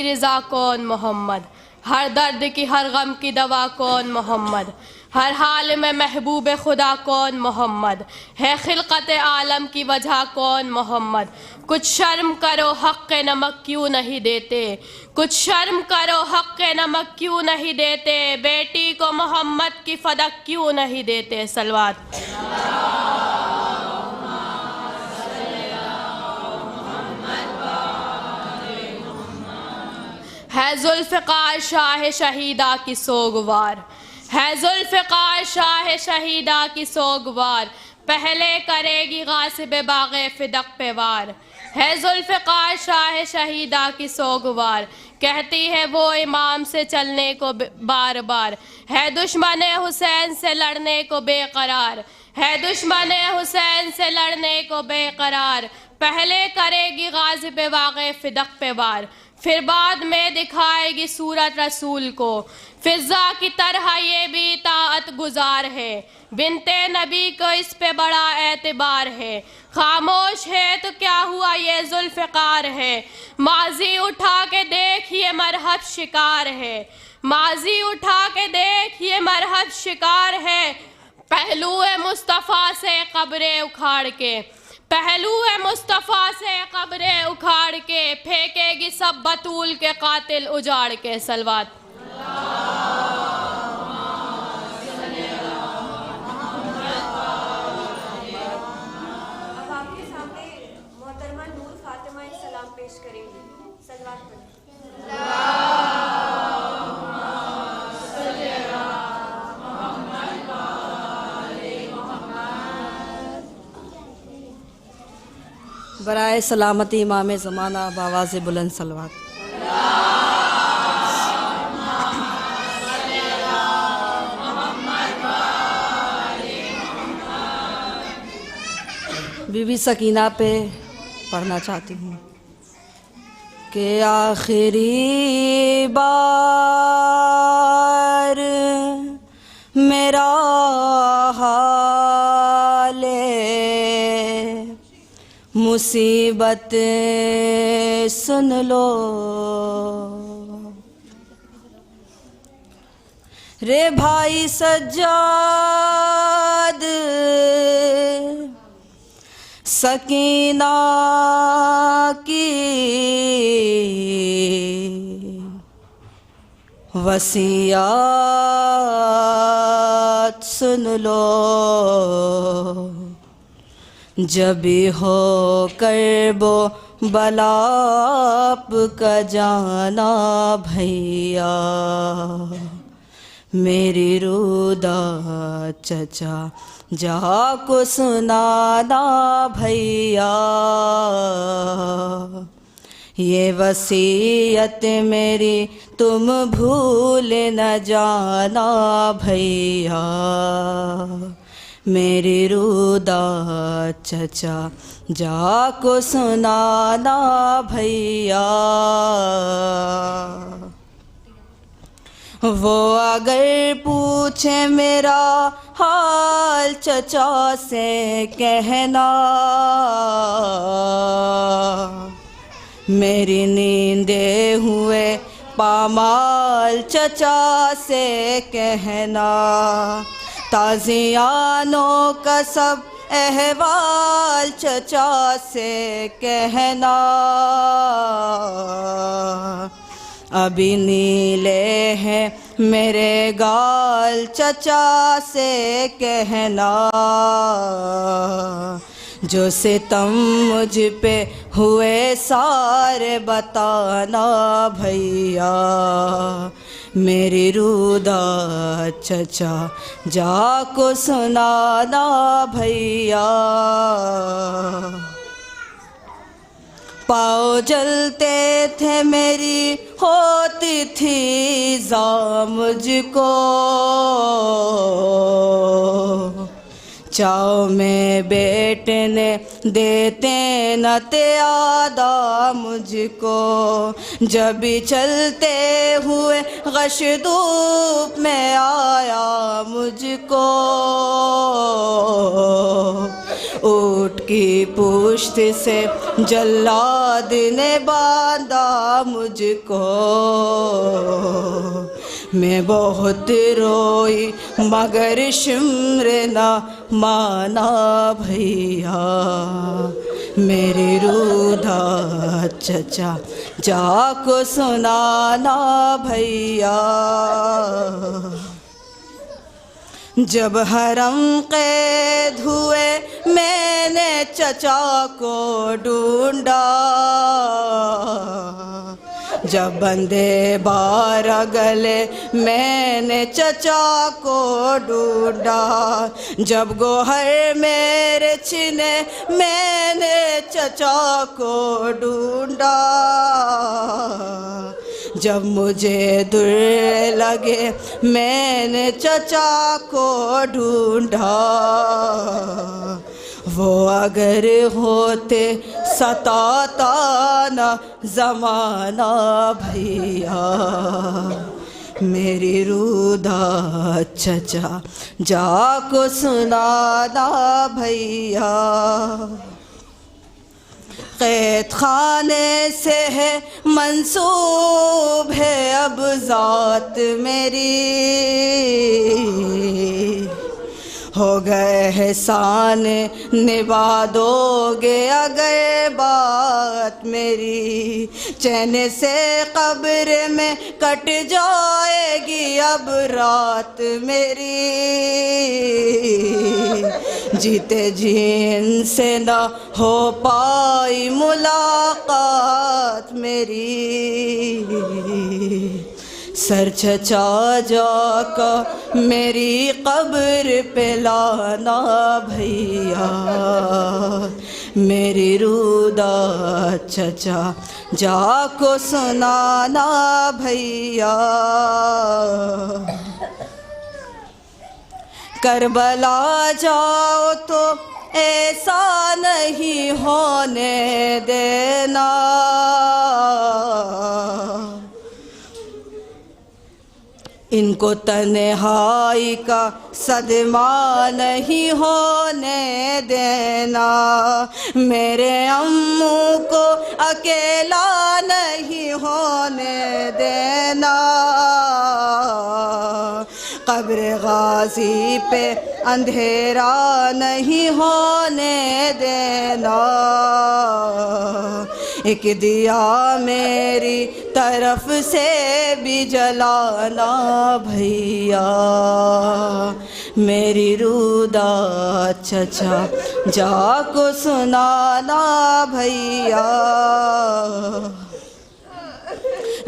रज़ा कौन मोहम्मद, हर दर्द की हर गम की दवा कौन मोहम्मद, हर हाल में महबूब खुदा कौन मोहम्मद, है खिलकत आलम की वजह कौन मोहम्मद। कुछ शर्म करो हक़ नमक क्यों नहीं देते, कुछ शर्म करो हक़ नमक क्यों नहीं देते, बेटी को मोहम्मद की फदक क्यों नहीं देते। सलवात। है जुल्फ़िकार शाह शहीदा की सोगवार, है जुल्फ़िकार शाह शहीदा की सोगवार, पहले करेगी गासिब बाग़े फ़िदक पे वार। है जुल्फ़िकार शाह शहीदा की सोगवार, कहती है वो इमाम से चलने को बार बार, है दुश्मन हुसैन से लड़ने को बेकरार, है दुश्मन हुसैन से लड़ने को बेकरार, पहले करेगी गाज़िब बाग़े फ़िदक पे वार, फिर बाद में दिखाएगी सूरत रसूल को। फिज़ा की तरह ये भी ताअत गुजार है, बिनते नबी को इस पे बड़ा एतबार है। खामोश है तो क्या हुआ ये जुल्फ़िकार है, माजी उठा के देख ये मरहब शिकार है, माजी उठा के देख ये मरहब शिकार है। पहलू मुस्तफ़ा से कब्रें उखाड़ के, पहलू मुस्तफ़ा से कब्रें उखाड़ के, फेंकेगी सब बतूल के कातिल उजाड़ के। सलवात। अब आपके सामने मोहतरमा नूर फातिमा एक सलाम पेश करेंगी। सलवात पढ़ें। बराए सलामती इमाम ज़माना बावाज़ बुलंद सलवात। बीबी सकीना पे पढ़ना चाहती हूँ कि आखिरी बार मेरा हाल मुसीबत सुन लो, रे भाई सज्जाद सकीना की वसीयत सुन लो, जब हो करबो बलाप का जाना भैया, मेरी रूदा चचा जा को सुनाना भैया, ये वसीयत मेरी तुम भूल न जाना भैया, मेरी रूदा चचा जा को सुनाना भैया। वो अगर पूछे मेरा हाल चचा से कहना, मेरी नींदे हुए पामाल चचा से कहना, ताज़ियानों का सब अहवाल चचा से कहना, अभी नीले हैं मेरे गाल चचा से कहना, जो सितम मुझ पे हुए सारे बताना भैया, मेरी रूदा चचा जा को सुनाना भैया। पाँव जलते थे मेरी होती थी जा मुझको, चाव में बैठने देते न त्यादा मुझको, जब भी चलते हुए गश धूप में आया मुझको, ऊँट की पुश्त से जल्लाद ने बांधा मुझको। मैं बहुत रोई मगर शिम्र न माना भैया, मेरी रूधा चचा जाको सुनाना भैया। जब हरम कैद हुए मैंने चचा को ढूंढा, जब बंदे बारह गले मैंने चचा को ढूंढा, जब गोहर मेरे छिने मैंने चचा को ढूंढा, जब मुझे दूर लगे मैंने चचा को ढूंढा। वो अगर होते सताता न ज़माना भैया, मेरी रूधा चचा जाको सुनाना भैया। कैद खाने से है मंसूब है अब ज़ात मेरी, हो गए एहसान निभा दोगे अगर बात मेरी, चैन से कब्र में कट जाएगी अब रात मेरी, जीते जी इनसे न हो पाई मुलाकात मेरी। सर चचा जाका मेरी कब्र पे लाना भैया, मेरी रूदा चचा जाको सुनाना भैया। करबला जाओ तो ऐसा नहीं होने देना, इनको तन्हाई का सदमा नहीं होने देना, मेरे अम्मू को अकेला नहीं होने देना, कब्र गाजी पे अंधेरा नहीं होने देना, एक दिया मेरी तरफ से भी जलाना भैया, मेरी रूदा चचा जाको सुनाना भैया।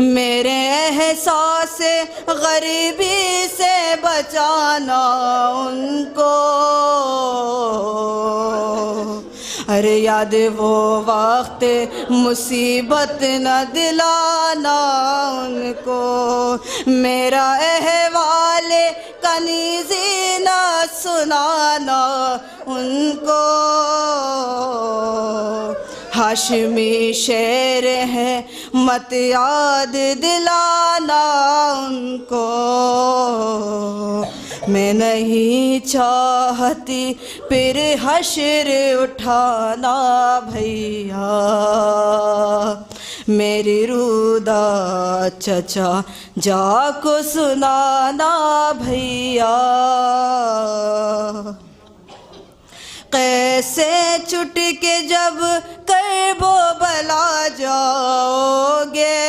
मेरे एहसास गरीबी से बचाना उनको, अरे याद वो वक्त मुसीबत न दिलाना उनको, मेरा अहवाल कनीज़ी न सुनाना उनको, हाशमी शेर है मत याद दिलाना उनको, मैं नहीं चाहती फिर हश्र उठाना भैया, मेरी रूदा चचा जाको सुनाना भैया। कैसे छुट के जब करबो बला जाओगे,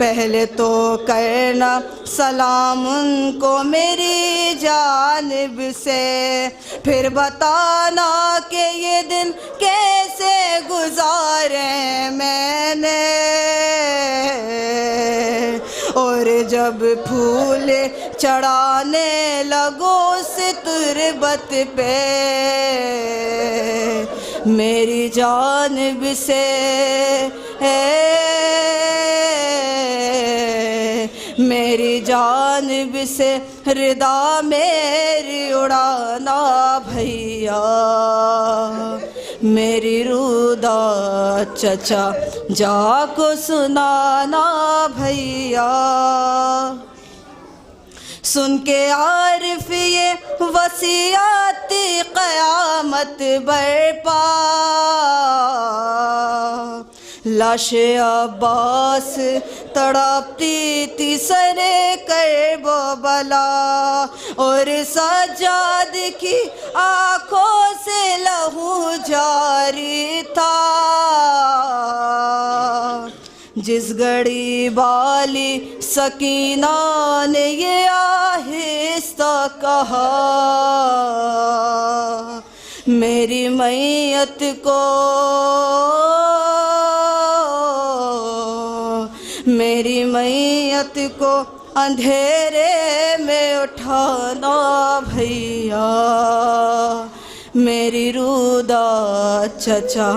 पहले तो करना सलाम उनको मेरी जानिब से, फिर बताना कि ये दिन कैसे गुजारे मैंने, और जब फूल चढ़ाने लगो उस तुरबत पे, मेरी जानिब से मेरी जानिब से रिदा मेरी उड़ाना भैया, मेरी रुदा चचा जाको सुनाना भैया। सुन के आरिफ ये वसीयत क़यामत बरपा, लाशे अब्बास तड़पती थी सरे करबो बला, और सज्जाद की आँखों से लहू जारी था। जिस घड़ी बाली सकीना ने ये आहिस्ता कहा, मेरी मैयत को, मेरी मैयत को अंधेरे में उठाना भैया, मेरी रुदा चचा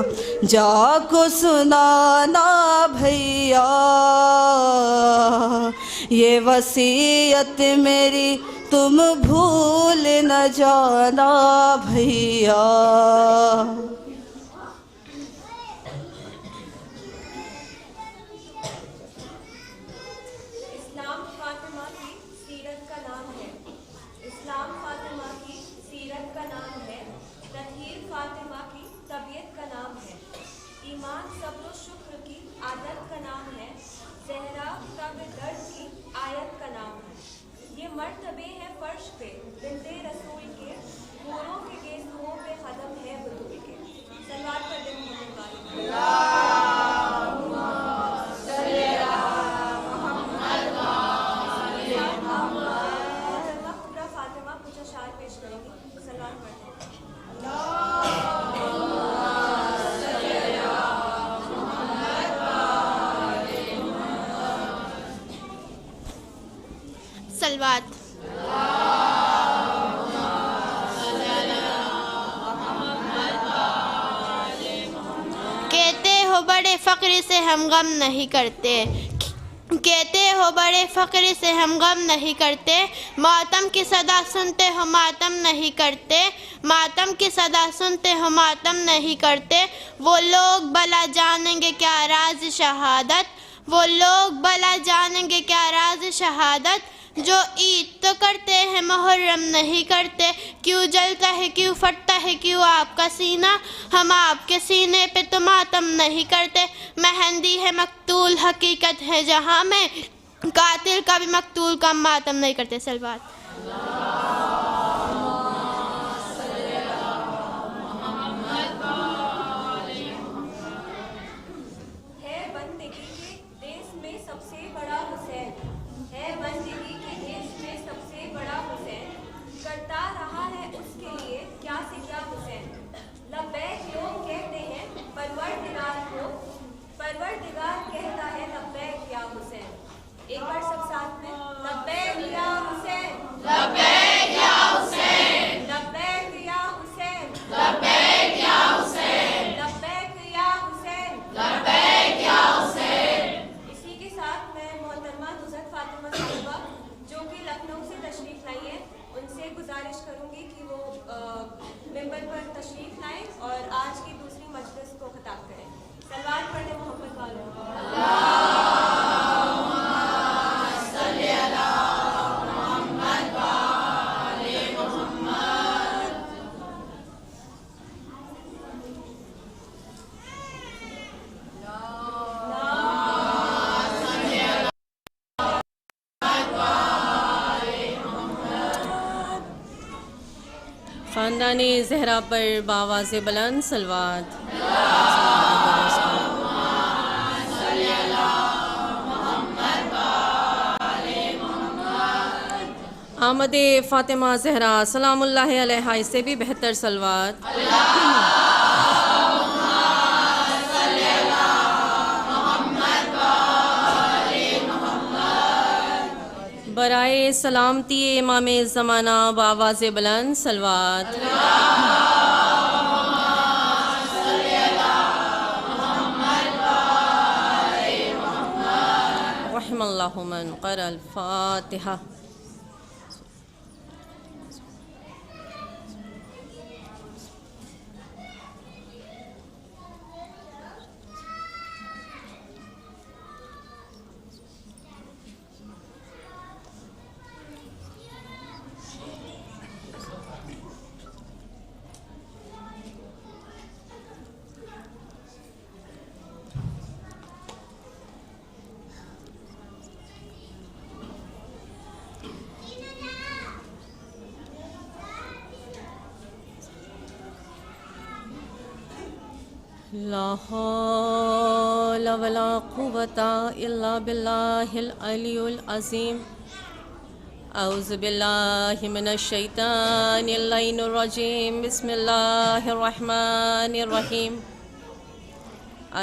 जाको सुनाना भैया। ये वसीयत मेरी तुम भूल न जाना भैया। इस्लाम फातिमा की सीरत का नाम है, इस्लाम फातिमा की सीरत का नाम है, तत्हीर फातिमा की तबीयत का नाम है, ईमान सब्र शुक्र की आदत का नाम है, ज़हरा तब दर्द की आयत का नाम है। ये मर्तबे हैं फर्श पे बिंदे रसूल के, हूरों के गेज़ुओं पे ख़दम है बतूल के। सलवात पर दे मोहम्मद वाले। फातिमा कुछ अशार पेश करेंगी, सलवात पढ़ते हैं। सलवात। कहते हो बड़े फ़क्र से हम गम नहीं करते, कहते हो बड़े फ़क्र से हम गम नहीं करते, मातम की सदा सुनते हो मातम नहीं करते, मातम की सदा सुनते हो मातम नहीं करते। वो लोग भला जानेंगे क्या राज शहादत, वो लोग भला जानेंगे क्या राज शहादत, जो ईद तो करते हैं मुहर्रम नहीं करते। क्यों जलता है क्यों फटता है क्यों आपका सीना, हम आपके सीने पे तो मातम नहीं करते। मेहंदी है मकतूल हकीकत है जहाँ में, कातिल का भी मकतूल का मातम नहीं करते। सलवात। है बंदगी के देश में सबसे बड़ा हुसैन, है बंदगी के देश में सबसे बड़ा हुसैन, करता रहा है उसके लिए क्या से क्या हुसैन। लब्बैक लोग कहते हैं परवरदिगार को, परवरदिगार कहता है लब्बैक या हुसैन। एक बार सब साथ में, लब्बैक या हुसैन, लब्बैक या हुसैन, लब्बैक या हुसैन, लब्बैक या हुसैन, लब्बैक या हुसैन, लब्बैक या हुसैन। इसी के साथ मैं मोहतरमा नुज़रत फातिमा साहिबा जो कि लखनऊ से तशरीफ़ लाई है, उनसे गुजारिश करूँगी कि वो मिंबर पर तशरीफ़ लाएं और आज की दूसरी मजलिस को खिताब करें। सलवात पढ़े मोहम्मद वालों। ख़ानदानी ज़हरा पर बावाज़ बुलंद सलवात। आमद फ़ातिमा ज़हरा सलामुल्लाह अलैहा इससे भी बेहतर सलवात। बराए सलामती इमाम ज़माना बावाज़ बुलंद सलवात। रहमल्लाह। अल्लाहु मन क़रअल फ़ातिहा। ला हौला वला कुव्वता इल्ला बिल्लाहिल अलियुल अज़ीम। औज़ु बिल्लाहि मिनश शैतानिर रजीम। बिस्मिल्लाहिर रहमानिर रहीम।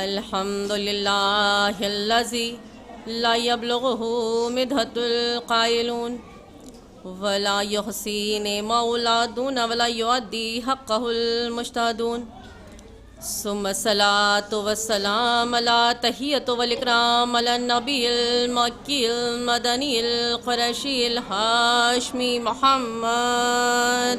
अल्हम्दुलिल्लाहिल्लज़ी ला यब्लुगुहु मिदहतुल क़ाइलून वला युहसीन मौलादून वला युअद्दी हक़्क़हुल मुश्तादून। सुम्मा सलातु वस्सलाम अला तहियतु वल इकराम अला नबील मक्कील मदनील क़ुरैशील हाशमी मुहम्मद।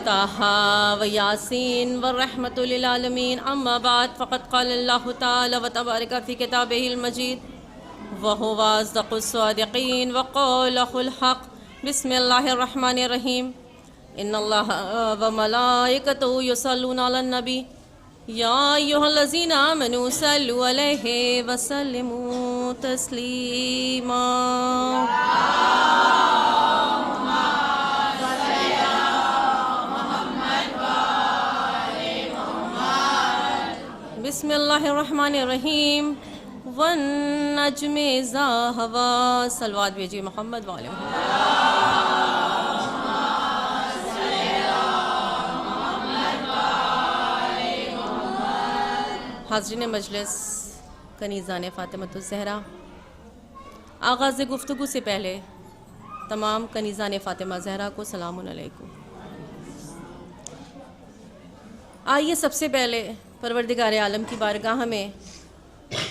ताहा व यासीन व रहमतुल लिल आलमीन। अम्मा बाद फ़क़द क़ाल अल्लाहु तआला व तबारक फ़ी किताबिहिल मजीद वहुवा अस्दक़ुस सादिक़ीन व क़ौलुहुल हक़। बिस्मिल्लाहिर रहमानिर रहीम। इन्नल्लाहा व मलाइकतहु युसल्लूना अलन नबी या अय्युहल्लज़ीना आमनू सल्लु अलैहि व सल्लिमू तस्लीमा। बिस्मिल्लाहिर रहमानिर रहीम। वन नज्मे इज़ा हवा। सलवात भेजिए मोहम्मद वाले। हाज़रीन मजलिस, कनीज़ान फ़ातिमतुज़ ज़हरा, आगाज़ गुफ्तगू से पहले तमाम कनीज़ान फ़ातिमा ज़हरा को सलामुन अलैकुम। आइए सबसे पहले परवरदिगार आलम की बारगाह में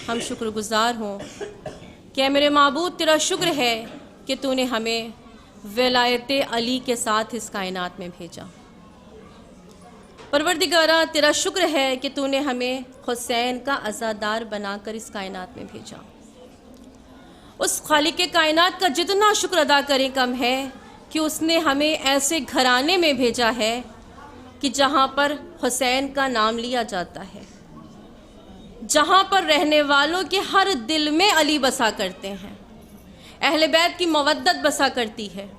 हम शुक्रगुज़ार हों कि मेरे माबूद तेरा शुक्र है कि तूने हमें विलायत अली के साथ इस कायनात में भेजा। परवरदिगारा तेरा शुक्र है कि तूने हमें हुसैन का अज़ादार बनाकर इस कायनात में भेजा। उस खालिक कायनात का जितना शुक्र अदा करें कम है कि उसने हमें ऐसे घराने में भेजा है कि जहाँ पर हुसैन का नाम लिया जाता है, जहाँ पर रहने वालों के हर दिल में अली बसा करते हैं, अहले बैत की मवद्दत बसा करती है।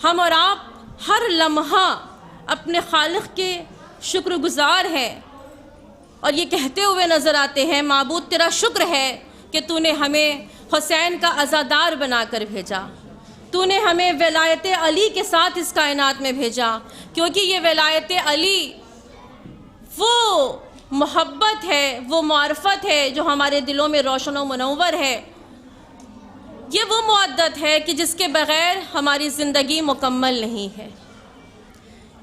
हम और आप हर लम्हा अपने खालिक के शुक्रगुज़ार हैं और ये कहते हुए नज़र आते हैं, माबूद तेरा शुक्र है कि तूने हमें हुसैन का अज़ादार बनाकर भेजा, तूने हमें विलायत अली के साथ इस कायनात में भेजा, क्योंकि ये विलायत अली वो मोहब्बत है, वो मारफत है जो हमारे दिलों में रोशन व मुनव्वर है। ये वो मुअद्दत है कि जिसके बग़ैर हमारी ज़िंदगी मुकम्मल नहीं है।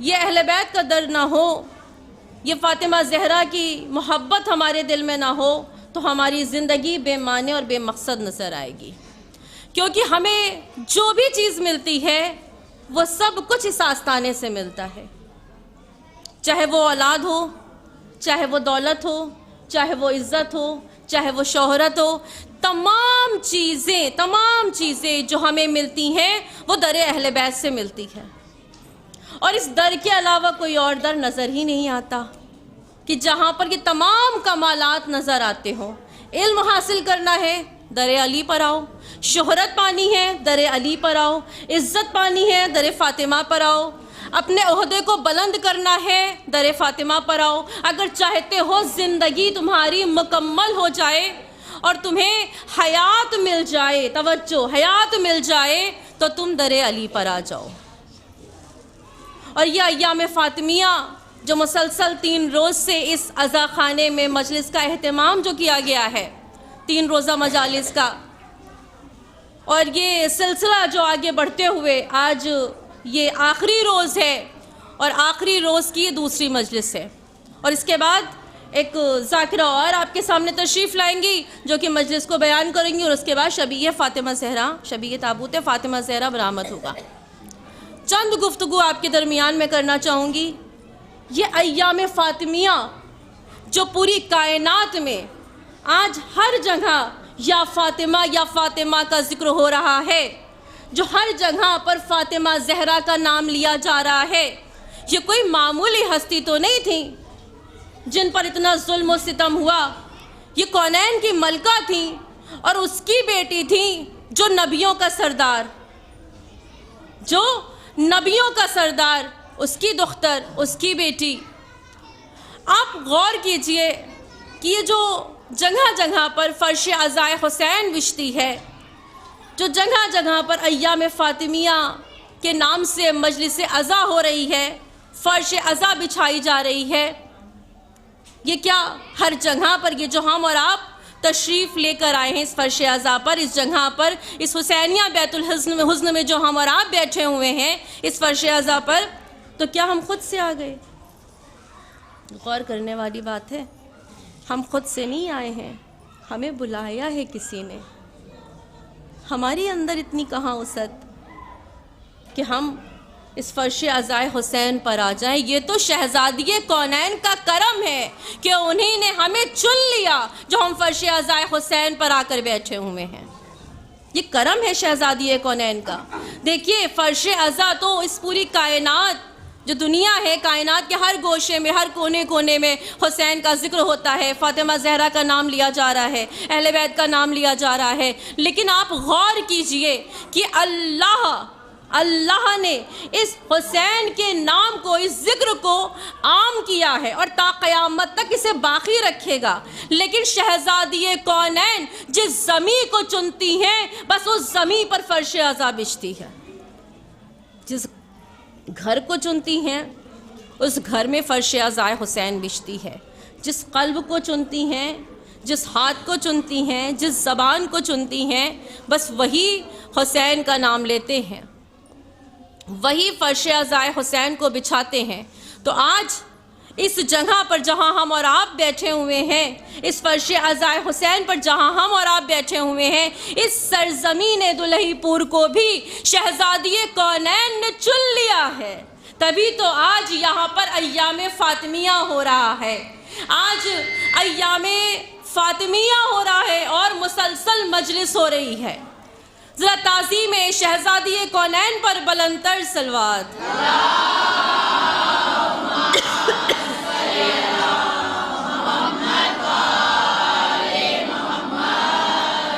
ये अहले बैत का दर्द ना हो, ये फ़ातिमा ज़हरा की मोहब्बत हमारे दिल में ना हो तो हमारी ज़िंदगी बेमाने और बेमकसद नज़र आएगी। क्योंकि हमें जो भी चीज़ मिलती है वो सब कुछ इस आस्ताने से मिलता है, चाहे वो औलाद हो, चाहे वो दौलत हो, चाहे वो इज़्ज़त हो, चाहे वो शोहरत हो। तमाम चीज़ें जो हमें मिलती हैं वो दर अहले बैत से मिलती है। और इस दर के अलावा कोई और दर नज़र ही नहीं आता कि जहाँ पर ये तमाम कमालात नज़र आते हों। इल्म हासिल करना है, दर अली पर आओ। शोहरत पानी है, दर अली पर आओ। इज़्ज़त पानी है, दर फ़ातिमा पर आओ। अपने ओहदे को बुलंद करना है, दर फ़ातिमा पर आओ। अगर चाहते हो ज़िंदगी तुम्हारी मुकम्मल हो जाए और तुम्हें हयात मिल जाए, तवज्जो, हयात मिल जाए, तो तुम दर अली पर आ जाओ। और यह अय्याम फ़ातिमिया जो मुसलसल 3 रोज़ से इस अज़ा खाने में मजलिस का एहतमाम जो किया गया है, 3 रोज़ा मजालिस का, और ये सिलसिला जो आगे बढ़ते हुए आज ये आखिरी रोज़ है, और आखिरी रोज़ की ये दूसरी मजलिस है। और इसके बाद एक ज़ाकिरा और आपके सामने तशरीफ़ लाएंगी जो कि मजलिस को बयान करेंगी, और उसके बाद शबीह फ़ातिमा ज़हरा, शबीह ताबूत फ़ातिमा ज़हरा बरामद होगा। चंद गुफ्तगू आपके दरमियान में करना चाहूँगी। ये अय्याम फ़ातिमिया जो पूरी कायनात में आज हर जगह या फ़ातिमा का ज़िक्र हो रहा है, जो हर जगह पर फ़ातिमा ज़हरा का नाम लिया जा रहा है, ये कोई मामूली हस्ती तो नहीं थी जिन पर इतना जुल्म और सितम हुआ। ये कौनैन की मलका थी और उसकी बेटी थी जो नबियों का सरदार, उसकी दुख्तर, उसकी बेटी। आप गौर कीजिए कि ये जो जगह जगह पर फ़र्श अज़ाए हुसैन बिछती है, जो जगह जगह पर अय्याम फ़ातिमिया के नाम से मजलिस अज़ा हो रही है, फ़र्श अज़ा बिछाई जा रही है, ये क्या हर जगह पर ये जो हम और आप तशरीफ़ लेकर आए हैं इस फ़र्श अज़ा पर, इस जगह पर, इस हुसैनिया बैतुल हुस्न में जो हम और आप बैठे हुए हैं इस फ़र्श अज़ा पर, तो क्या हम खुद से आ गए? गौर करने वाली बात है, हम खुद से नहीं आए हैं, हमें बुलाया है किसी ने। हमारी अंदर इतनी कहाँ वसअत कि हम इस फ़र्श अज़ाए हुसैन पर आ जाएं। ये तो शहज़ादी कौनैन का करम है कि उन्हीं ने हमें चुन लिया जो हम फ़र्श अज़ाए हुसैन पर आकर बैठे हुए हैं। ये करम है शहज़ादी कौनैन का। देखिए, फ़र्श अज़ा तो इस पूरी कायनात जो दुनिया है, कायनात के हर गोशे में, हर कोने कोने में हुसैन का जिक्र होता है, फ़ातिमा ज़हरा का नाम लिया जा रहा है, अहले बैत का नाम लिया जा रहा है। लेकिन आप गौर कीजिए कि अल्लाह ने इस हुसैन के नाम को, इस जिक्र को आम किया है और ता क़यामत तक इसे बाकी रखेगा। लेकिन शहज़ादी कौनैन जिस ज़मी को चुनती हैं, बस उस ज़मी पर फ़र्श अज़ा बिछती है। जिस घर को चुनती हैं उस घर में फ़र्श अज़ाए हुसैन बिछती है। जिस क़ल्ब को चुनती हैं, जिस हाथ को चुनती हैं, जिस ज़बान को चुनती हैं, बस वही हुसैन का नाम लेते हैं, वही फ़र्श अज़ाए हुसैन को बिछाते हैं। तो आज इस जगह पर जहाँ हम और आप बैठे हुए हैं, इस फ़र्श अज़ाए हुसैन पर जहाँ हम और आप बैठे हुए हैं, इस सरज़मीन दुलहीपुर को भी शहज़ादी कौनैन ने चुन लिया है। तभी तो आज यहाँ पर अय्याम फ़ातिमिया हो रहा है, आज अय्याम फ़ातिमिया हो रहा है और मुसलसल मजलिस हो रही है। ज़रा ताज़ीम शहज़ादी कौनैन पर बुलंदतर सलवात।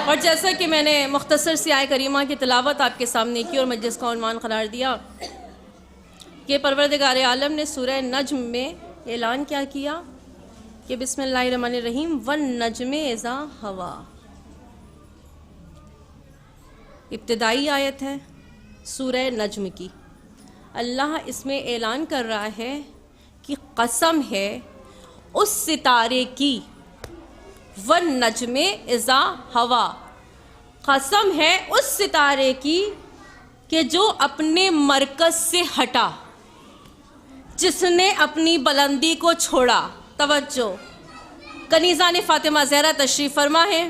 और जैसा कि मैंने मुख्तसर सी आय करीमा की तिलावत आपके सामने की और मजलिस का उन्वान करार दिया कि परवरदिगार आलम ने सूरह नज्म में ऐलान क्या किया कि बिस्मिल्लाहिर्रहमानिर्रहीम वन नज्मे इज़ा हवा। इब्तिदाई आयत है सूरह नज्म की। अल्लाह इसमें ऐलान कर रहा है कि कसम है उस सितारे की, वन नज्मे इज़ा हवा, कसम है उस सितारे की कि जो अपने मरकज़ से हटा, जिसने अपनी बुलंदी को छोड़ा। तवज्जो, कनीज़ा ने फ़ातिमा ज़हरा तशरीफ़ फरमा है।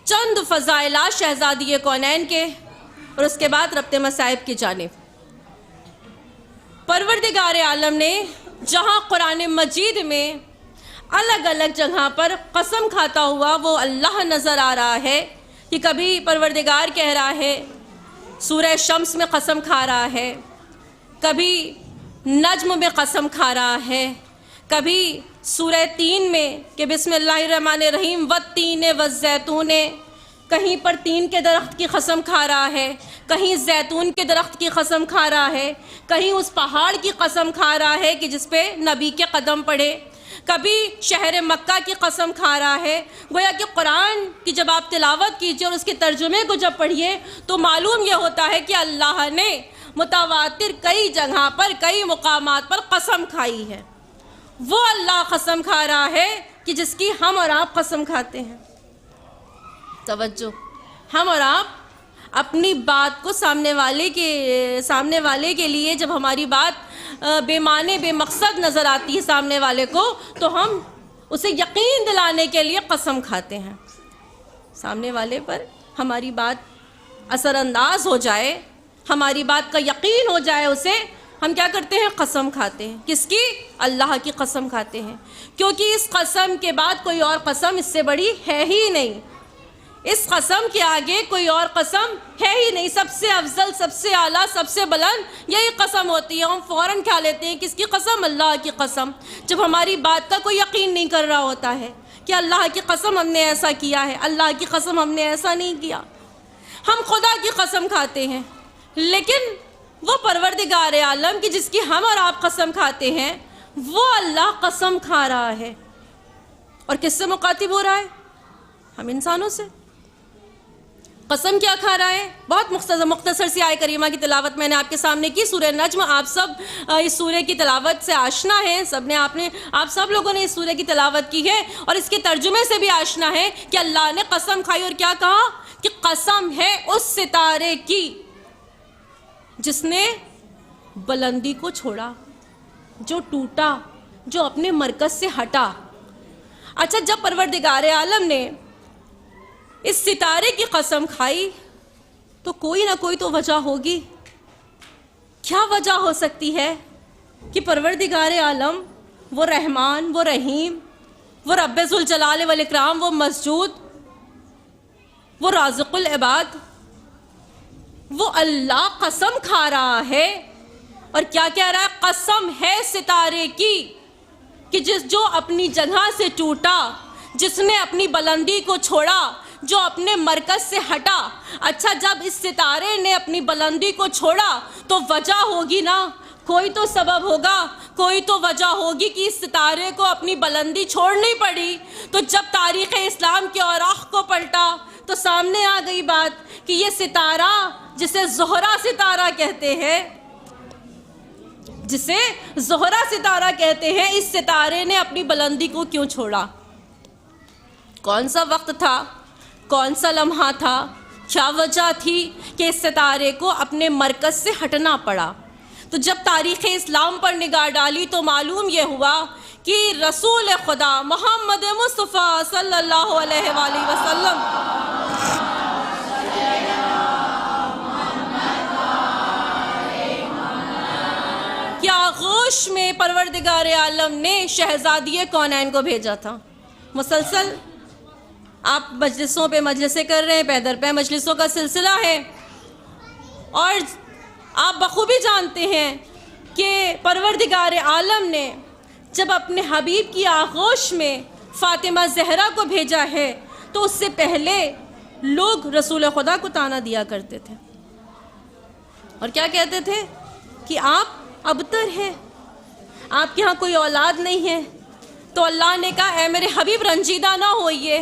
चंद फ़ज़ाइला शहज़ादी कौनैन के और उसके बाद रब्ते मसाइब की जानिब। परवरदिगार आलम ने जहाँ कुरान मजीद में अलग अलग जगह पर कसम खाता हुआ वो अल्लाह नज़र आ रहा है कि कभी परवरदिगार कह रहा है, सूरह शम्स में कसम खा रहा है, कभी नज्म में कसम खा रहा है, कभी सूरह तीन में कि बिस्मिल्लाहिर्रहमानिर्रहीम वत्तीन वज़्ज़ैतून, कहीं पर तीन के दरख्त की कसम खा रहा है, कहीं जैतून के दरख्त की कसम खा रहा है, कहीं उस पहाड़ की कसम खा रहा है कि जिस पे नबी के कदम पड़े, कभी शहर मक्का की कसम खा रहा है। गोया कि कुरान की जब आप तिलावत कीजिए और उसके तर्जुमे को जब पढ़िए तो मालूम यह होता है कि अल्लाह ने मुतवातिर कई जगह पर, कई मुकामात पर कसम खाई है। वो अल्लाह कसम खा रहा है कि जिसकी हम और आप कसम खाते हैं। तवज्जो, हम और आप अपनी बात को सामने वाले के लिए जब हमारी बात बेमाने बेमकसद नज़र आती है सामने वाले को, तो हम उसे यकीन दिलाने के लिए कसम खाते हैं। सामने वाले पर हमारी बात असरअंदाज हो जाए, हमारी बात का यकीन हो जाए उसे, हम क्या करते हैं? कसम खाते हैं। किसकी? अल्लाह की कसम खाते हैं, क्योंकि इस कसम के बाद कोई और कसम इससे बड़ी है ही नहीं। इस कसम के आगे कोई और कसम है ही नहीं। सबसे अफजल, सबसे आला, सबसे बुलंद यही कसम होती है। हम फ़ौरन क्या लेते हैं? किसकी कसम? अल्लाह की कसम। जब हमारी बात का कोई यकीन नहीं कर रहा होता है कि अल्लाह की कसम हमने ऐसा किया है, अल्लाह की कसम हमने ऐसा नहीं किया, हम खुदा की कसम खाते हैं। लेकिन वो परवरदिगार आलम की जिसकी हम और आप कसम खाते हैं, वो अल्लाह कसम खा रहा है। और किससे मुखातिब हो रहा है? हम इंसानों से। कसम क्या खा रहा है? बहुत मुख्तसर सी आय करीमा की तिलावत मैंने आपके सामने की, सूरह नज्म। आप सब इस सूरह की तिलावत से आशना हैं, आप सब लोगों ने इस सूरह की तिलावत की है और इसके तर्जुमे से भी आशना है कि अल्लाह ने कसम खाई और क्या कहा कि कसम है उस सितारे की जिसने बुलंदी को छोड़ा, जो टूटा, जो अपने मरकज से हटा। अच्छा, जब परवरदिगार आलम ने इस सितारे की कसम खाई तो कोई ना कोई तो वजह होगी। क्या वजह हो सकती है कि परवरदिगार आलम, वो रहमान, वो रहीम, वो रब्बे ज़ुल जलाल वल इकराम, वो मस्जूद, वो राज़िकुल इबाद, वो अल्लाह कसम खा रहा है और क्या कह रहा है? कसम है सितारे की कि जो अपनी जगह से टूटा, जिसने अपनी बुलंदी को छोड़ा, जो अपने मरकज से हटा। अच्छा, जब इस सितारे ने अपनी बुलंदी को छोड़ा तो वजह होगी ना, कोई तो सबब होगा, कोई तो वजह होगी कि इस सितारे को अपनी बुलंदी छोड़नी पड़ी। तो जब तारीख़ इस्लाम के औराख को पलटा तो सामने आ गई बात कि ये सितारा, जिसे ज़ोहरा सितारा कहते हैं, जिसे ज़ोहरा सितारा कहते हैं, इस सितारे ने अपनी बुलंदी को क्यों छोड़ा? कौन सा वक्त था, कौन सा लम्हा था, क्या वजह थी कि इस सितारे को अपने मरकज़ से हटना पड़ा? तो जब तारीख़ इस्लाम पर निगाह डाली तो मालूम यह हुआ कि रसूल खुदा मोहम्मद मुस्तफ़ा सल्लल्लाहु अलैहि वसल्लम की आगोश में परवरदिगार आलम ने शहज़ादी कौनैन को भेजा था। मुसलसल आप मजलिसों पे मजलिसें कर रहे हैं, पैदर पे मजलिसों का सिलसिला है, और आप बखूबी जानते हैं कि परवरदिगार आलम ने जब अपने हबीब की आगोश में फ़ातिमा ज़हरा को भेजा है तो उससे पहले लोग रसूल खुदा को ताना दिया करते थे और क्या कहते थे कि आप अबतर हैं, आपके यहाँ कोई औलाद नहीं है। तो अल्लाह ने कहा, ऐ मेरे हबीब रंजीदा ना होइए,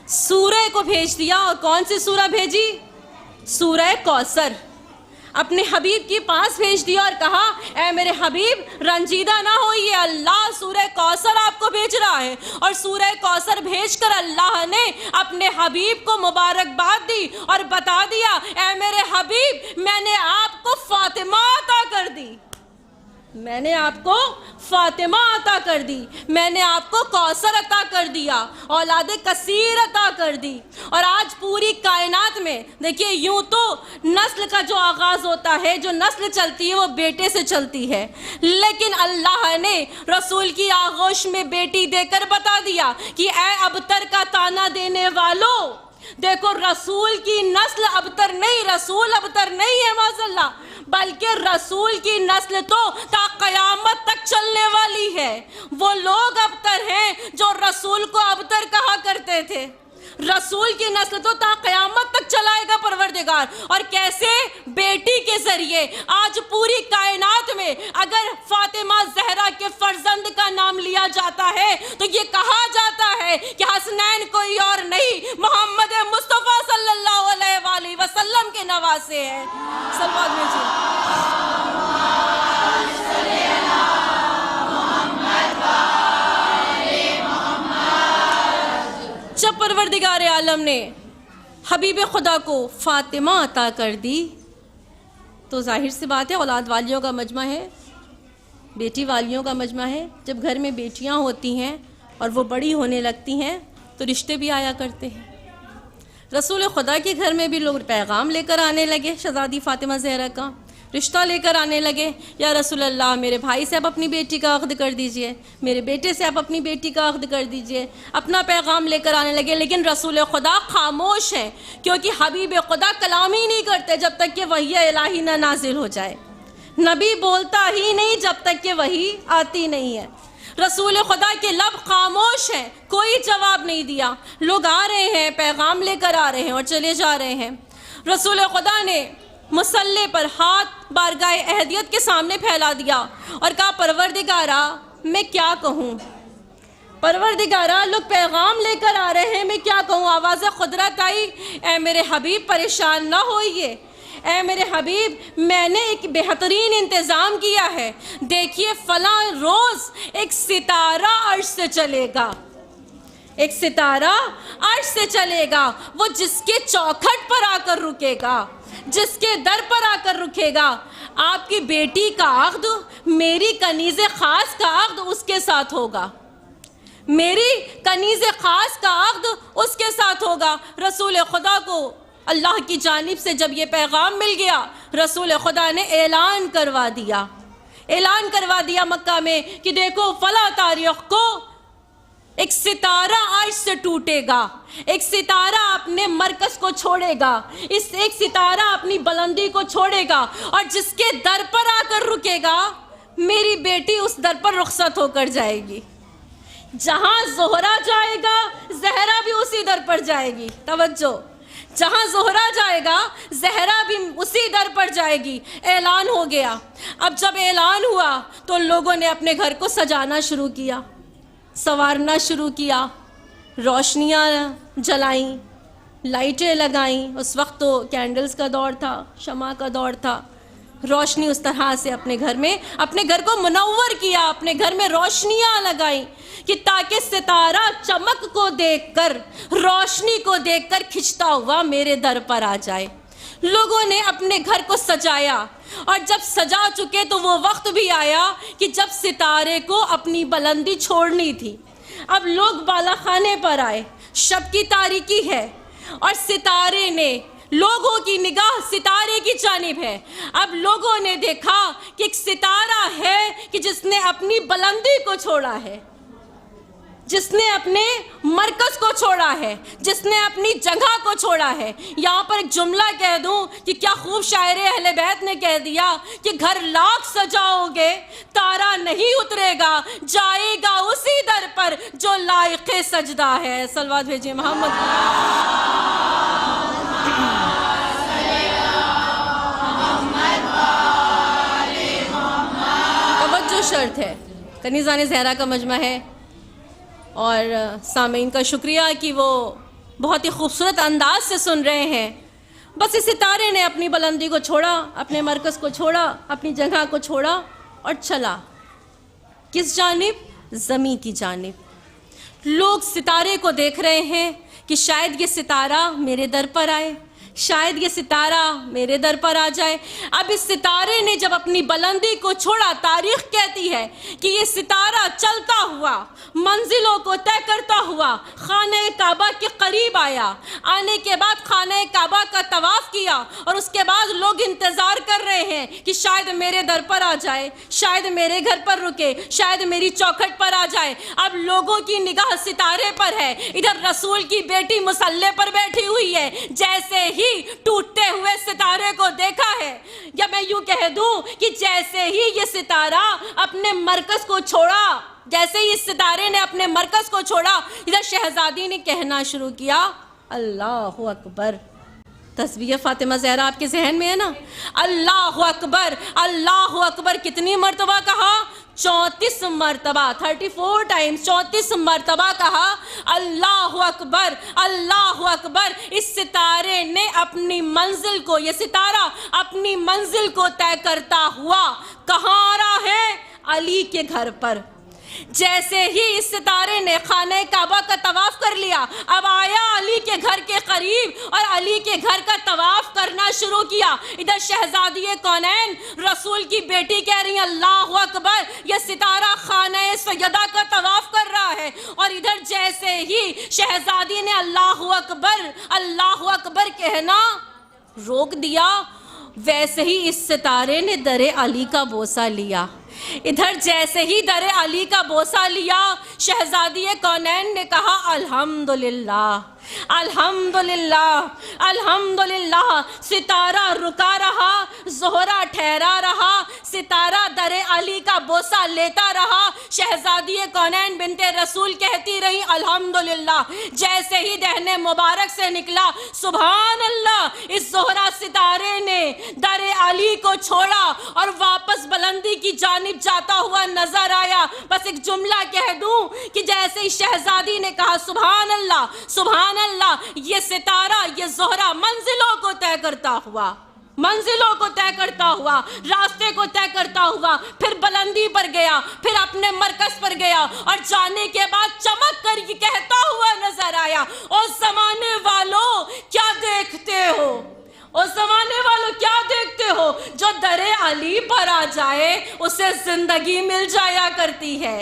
सूरह को भेज दिया। और कौन सी सूरह भेजी? सूरह कौसर। अपने हबीब के पास भेज दिया और कहा, ऐ मेरे हबीब रंजीदा ना होइए, अल्लाह सूरह कौसर आपको भेज रहा है। और सूरह कौसर भेजकर अल्लाह ने अपने हबीब को मुबारकबाद दी और बता दिया, ऐ मेरे हबीब, मैंने आपको फातिमा अता कर दी, मैंने आपको फातिमा अता कर दी, मैंने आपको कौसर अता कर दिया, औलाद कसीर अता कर दी। और आज पूरी कायनात में देखिए, यूं तो नस्ल का जो आगाज़ होता है, जो नस्ल चलती है वो बेटे से चलती है, लेकिन अल्लाह ने रसूल की आगोश में बेटी देकर बता दिया कि ऐ अबतर का ताना देने वालों, देखो रसूल की नस्ल अबतर नहीं, रसूल अबतर नहीं है माज़अल्लाह, बल्कि रसूल की नस्ल तो ता क़यामत तक चलने वाली है। वो लोग अबतर हैं जो रसूल को अबतर कहा करते थे। रसूल की नस्ल तो ता क़यामत तक चलाएगा परवरदिगार। और कैसे? बेटी के ज़रिए। आज पूरी कायनात में अगर फातिमा ज़हरा के फर्जंद का नाम लिया जाता है तो ये कहा जाता है कि हसनैन कोई और नहीं, मोहम्मद मुस्तफ़ा सल्लल्लाहु अलैहि वसल्लम के नवासे हैं। सल्लल्लाहु अलैहि वसल्लम। जब परवरदिगार आलम ने हबीब खुदा को फ़ातिमा अता कर दी, तो जाहिर सी बात है औलाद वालियों का मजमा है, बेटी वालियों का मजमा है। जब घर में बेटियां होती हैं और वो बड़ी होने लगती हैं तो रिश्ते भी आया करते हैं। रसूल खुदा के घर में भी लोग पैगाम लेकर आने लगे, शहज़ादी फ़ातिमा ज़हरा का रिश्ता लेकर आने लगे। या रसूल अल्लाह, मेरे भाई से आप अपनी बेटी का अक़्द कर दीजिए, मेरे बेटे से आप अपनी बेटी का अक़्द कर दीजिए। अपना पैगाम लेकर आने लगे, लेकिन रसूल खुदा खामोश हैं, क्योंकि हबीब खुदा कलाम ही नहीं करते जब तक कि वही इलाही ना नाजिल हो जाए। नबी बोलता ही नहीं जब तक कि वही आती नहीं है। रसूल खुदा के लब खामोश हैं, कोई जवाब नहीं दिया। लोग आ रहे हैं, पैगाम लेकर आ रहे हैं और चले जा रहे हैं। रसूल खुदा ने मुसल्ले पर हाथ बारगाह अहदियत के सामने फैला दिया और कहा, परवरदिगारा मैं क्या कहूँ, परवरदिगारा लोग पैगाम लेकर आ रहे हैं, मैं क्या कहूँ। आवाज़ कुदरत आई, ए मेरे हबीब परेशान ना होइए, ए मेरे हबीब मैंने एक बेहतरीन इंतज़ाम किया है। देखिए फ़लाँ रोज़ एक सितारा अर्श से चलेगा, एक सितारा अर्श से चलेगा, वो जिसके चौखट पर आकर रुकेगा, जिसके दर पर आकर रुकेगा। आपकी बेटी का अक़्द, मेरी कनीज़े ख़ास का अक़्द उसके साथ होगा, मेरी कनीज़े ख़ास का अक़्द उसके साथ होगा। रसूल खुदा को अल्लाह की जानिब से जब ये पैगाम मिल गया, रसूल खुदा ने ऐलान करवा दिया, ऐलान करवा दिया मक्का में कि देखो फला तारीख़ को एक सितारा अर्श से टूटेगा, एक सितारा अपने मरकज़ को छोड़ेगा, इस एक सितारा अपनी बुलंदी को छोड़ेगा और जिसके दर पर आकर रुकेगा, मेरी बेटी उस दर पर रुखसत होकर जाएगी। जहाँ ज़ोहरा जाएगा ज़हरा भी उसी दर पर जाएगी। तवज्जो, जहाँ ज़ोहरा जाएगा ज़हरा भी उसी दर पर जाएगी। ऐलान हो गया। अब जब ऐलान हुआ तो लोगों ने अपने घर को सजाना शुरू किया, संवारना शुरू किया, रोशनियाँ जलाईं, लाइटें लगाईं। उस वक्त तो कैंडल्स का दौर था, शमा का दौर था। रोशनी उस तरह से अपने घर में, अपने घर को मुनव्वर किया, अपने घर में रोशनियाँ लगाईं कि ताकि सितारा चमक को देखकर, रोशनी को देखकर खिंचता हुआ मेरे दर पर आ जाए। लोगों ने अपने घर को सजाया और जब सजा चुके तो वो वक्त भी आया कि जब सितारे को अपनी बुलंदी छोड़नी थी। अब लोग बालाखाने पर आए, शब की तारीकी है और सितारे ने, लोगों की निगाह सितारे की जानिब है। अब लोगों ने देखा कि एक सितारा है कि जिसने अपनी बुलंदी को छोड़ा है, जिसने अपने मरकज़ को छोड़ा है, जिसने अपनी जगह को छोड़ा है। यहाँ पर एक जुमला कह दूँ कि क्या खूब शायरे अहले बैत ने कह दिया कि घर लाख सजाओगे तारा नहीं उतरेगा, जाएगा उसी दर पर जो लायक़े सजदा है। सलवात भेजिए मोहम्मद। तवज्जो शर्त है। कनीज़ाने ज़हरा का मजमा है और सामीन का शुक्रिया कि वो बहुत ही खूबसूरत अंदाज से सुन रहे हैं। बस इस सितारे ने अपनी बुलंदी को छोड़ा, अपने मरकज़ को छोड़ा, अपनी जगह को छोड़ा और चला किस जानिब? ज़मीं की जानिब। लोग सितारे को देख रहे हैं कि शायद ये सितारा मेरे दर पर आए, शायद ये सितारा मेरे दर पर आ जाए। अब इस सितारे ने जब अपनी बुलंदी को छोड़ा, तारीख़ कहती है कि ये सितारा चलता हुआ, मंजिलों को तय करता हुआ खाने काबा के करीब आया। आने के बाद खाने काबा का तवाफ़ किया और उसके बाद लोग इंतज़ार कर रहे हैं कि शायद मेरे दर पर आ जाए, शायद मेरे घर पर रुके, शायद मेरी चौखट पर आ जाए। अब लोगों की निगाह सितारे पर है, इधर रसूल की बेटी मुसल्ले पर बैठी हुई है। जैसे ही टूटते हुए सितारे को देखा है, या मैं यूं कह दूं कि जैसे ही ये सितारा अपने मरकज़ को छोड़ा, जैसे ही इस सितारे ने अपने मरकज़ को छोड़ा, इधर शहजादी ने कहना शुरू किया, अल्लाहु अकबर। तस्बीह फ़ातिमा ज़हरा आपके जहन में है ना? अल्लाहु अकबर, अल्लाहु अकबर कितनी मरतबा कहा? 34 मरतबा, 34 टाइम्स 34 मरतबा कहा अल्लाहु अकबर, अल्लाहु अकबर। इस सितारे ने अपनी मंजिल को, ये सितारा अपनी मंजिल को तय करता हुआ कहाँ आ रहा है? अली के घर पर। जैसे ही इस सितारे ने खाने काबा का तवाफ कर लिया, अब आया अली के घर के करीब और अली के घर का तवाफ करना शुरू किया। इधर शहजादी कौनैन रसूल की बेटी कह रही है अल्लाहु अकबर, यह सितारा खाने सैयदा का तवाफ कर रहा है। और इधर जैसे ही शहजादी ने अल्लाहु अकबर कहना रोक दिया, वैसे ही इस सितारे ने दरे अली का बोसा लिया। इधर जैसे ही दरे अली का बोसा लिया, शहजादी कौनैन ने कहा अल्हम्दुलिल्लाह अल्हम्दुलिल्लाह अल्हम्दुलिल्लाह। सितारा रुका रहा, ज़ोहरा ठहरा रहा, सितारा दरे अली का बोसा लेता रहा। शहजादी कौनैन बिनते रसूल कहती रही अल्हम्दुलिल्लाह। जैसे ही दहने मुबारक से निकला सुभान अल्लाह, इस ज़ोहरा सितारे ने दरे अली को छोड़ा और वापस बुलंदी की जानिब जाता हुआ नजर आया। बस एक जुमला कह दूं कि जैसे ही शहजादी ने कहा सुभान अल्लाह, ये सितारा, ये ज़ोहरा मंजिलों को तय करता हुआ, रास्ते को तय करता हुआ, फिर बुलंदी पर गया, फिर अपने मरकज पर गया और जाने के बाद चमक कर ये कहता हुआ नजर आया, ओ ज़माने वालों क्या देखते हो, ओ ज़माने वालों क्या देखते हो, जो दरे अली पर आ जाए उसे जिंदगी मिल जाया करती है।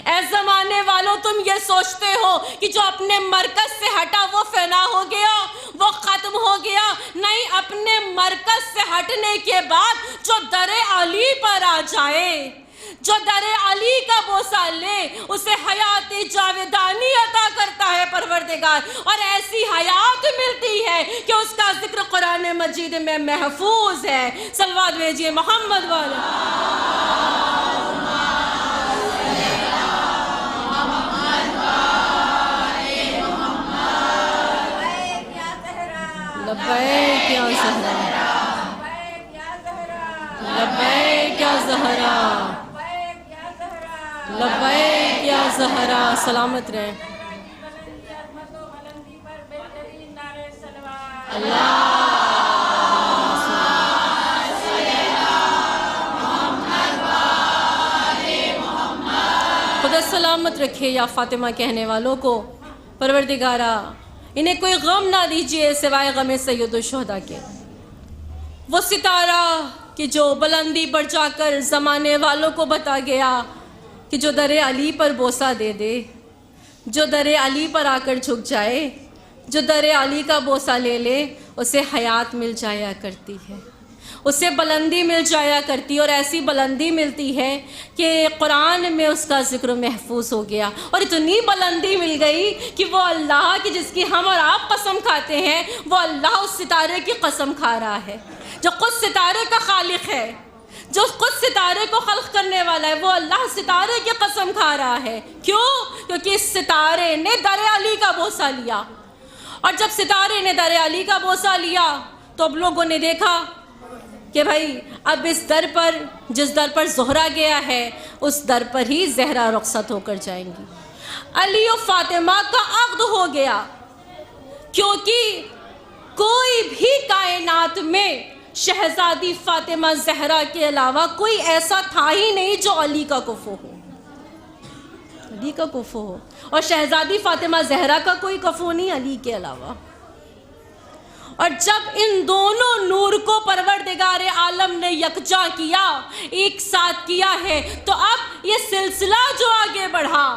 ऐ ज़माने वालों, तुम ये सोचते हो कि जो अपने मरकज से हटा वो फना हो गया, वो ख़त्म हो गया। नहीं, अपने मरकज से हटने के बाद जो दरे अली पर आ जाए, जो दरे अली का बोसा ले, उसे हयाती जावेदानी अता करता है परवरदिगार। और ऐसी हयात मिलती है कि उसका जिक्र कुरान मजीद में महफूज है। सलवात भेजिए मोहम्मद वाला। लब्बैक या ज़हरा, लब्बैक या ज़हरा, लब्बैक या ज़हरा। सलामत रहें। खुदा सलामत रखे या फातिमा कहने वालों को परवरदिगारा, इन्हें कोई गम ना दीजिए सिवाय गम सैयदुल शुहदा के। वो सितारा कि जो बुलंदी पर जाकर ज़माने वालों को बता गया कि जो दरे अली पर बोसा दे दे, जो दरे अली पर आकर झुक जाए, जो दरे अली का बोसा ले ले, उसे हयात मिल जाया करती है, उसे बुलंदी मिल जाया करती है। और ऐसी बुलंदी मिलती है कि कुरान में उसका जिक्र महफूज हो गया। और इतनी बुलंदी मिल गई कि वो अल्लाह की जिसकी हम और आप कसम खाते हैं, वो अल्लाह उस सितारे की कसम खा रहा है, जो खुद सितारे का खालिक है, जो खुद सितारे को खल्क करने वाला है, वो अल्लाह सितारे की कसम खा रहा है। क्यों? क्योंकि इस सितारे ने दरे अली का बोसा लिया। और जब सितारे ने दरे अली का बोसा लिया तो अब लोगों ने देखा कि भाई अब इस दर पर, जिस दर पर ज़ोहरा गया है, उस दर पर ही ज़हरा रुखसत होकर जाएंगी। अली और फातिमा का अक़्द हो गया, क्योंकि कोई भी कायनात में शहजादी फातिमा ज़हरा के अलावा कोई ऐसा था ही नहीं जो अली का कुफ़ो हो, अली का कुफ़ो हो। और शहजादी फातिमा ज़हरा का कोई कुफ़ो नहीं अली के अलावा। और जब इन दोनों नूर को परवरदिगार आलम ने यकजा किया, एक साथ किया है, तो अब ये सिलसिला जो आगे बढ़ा,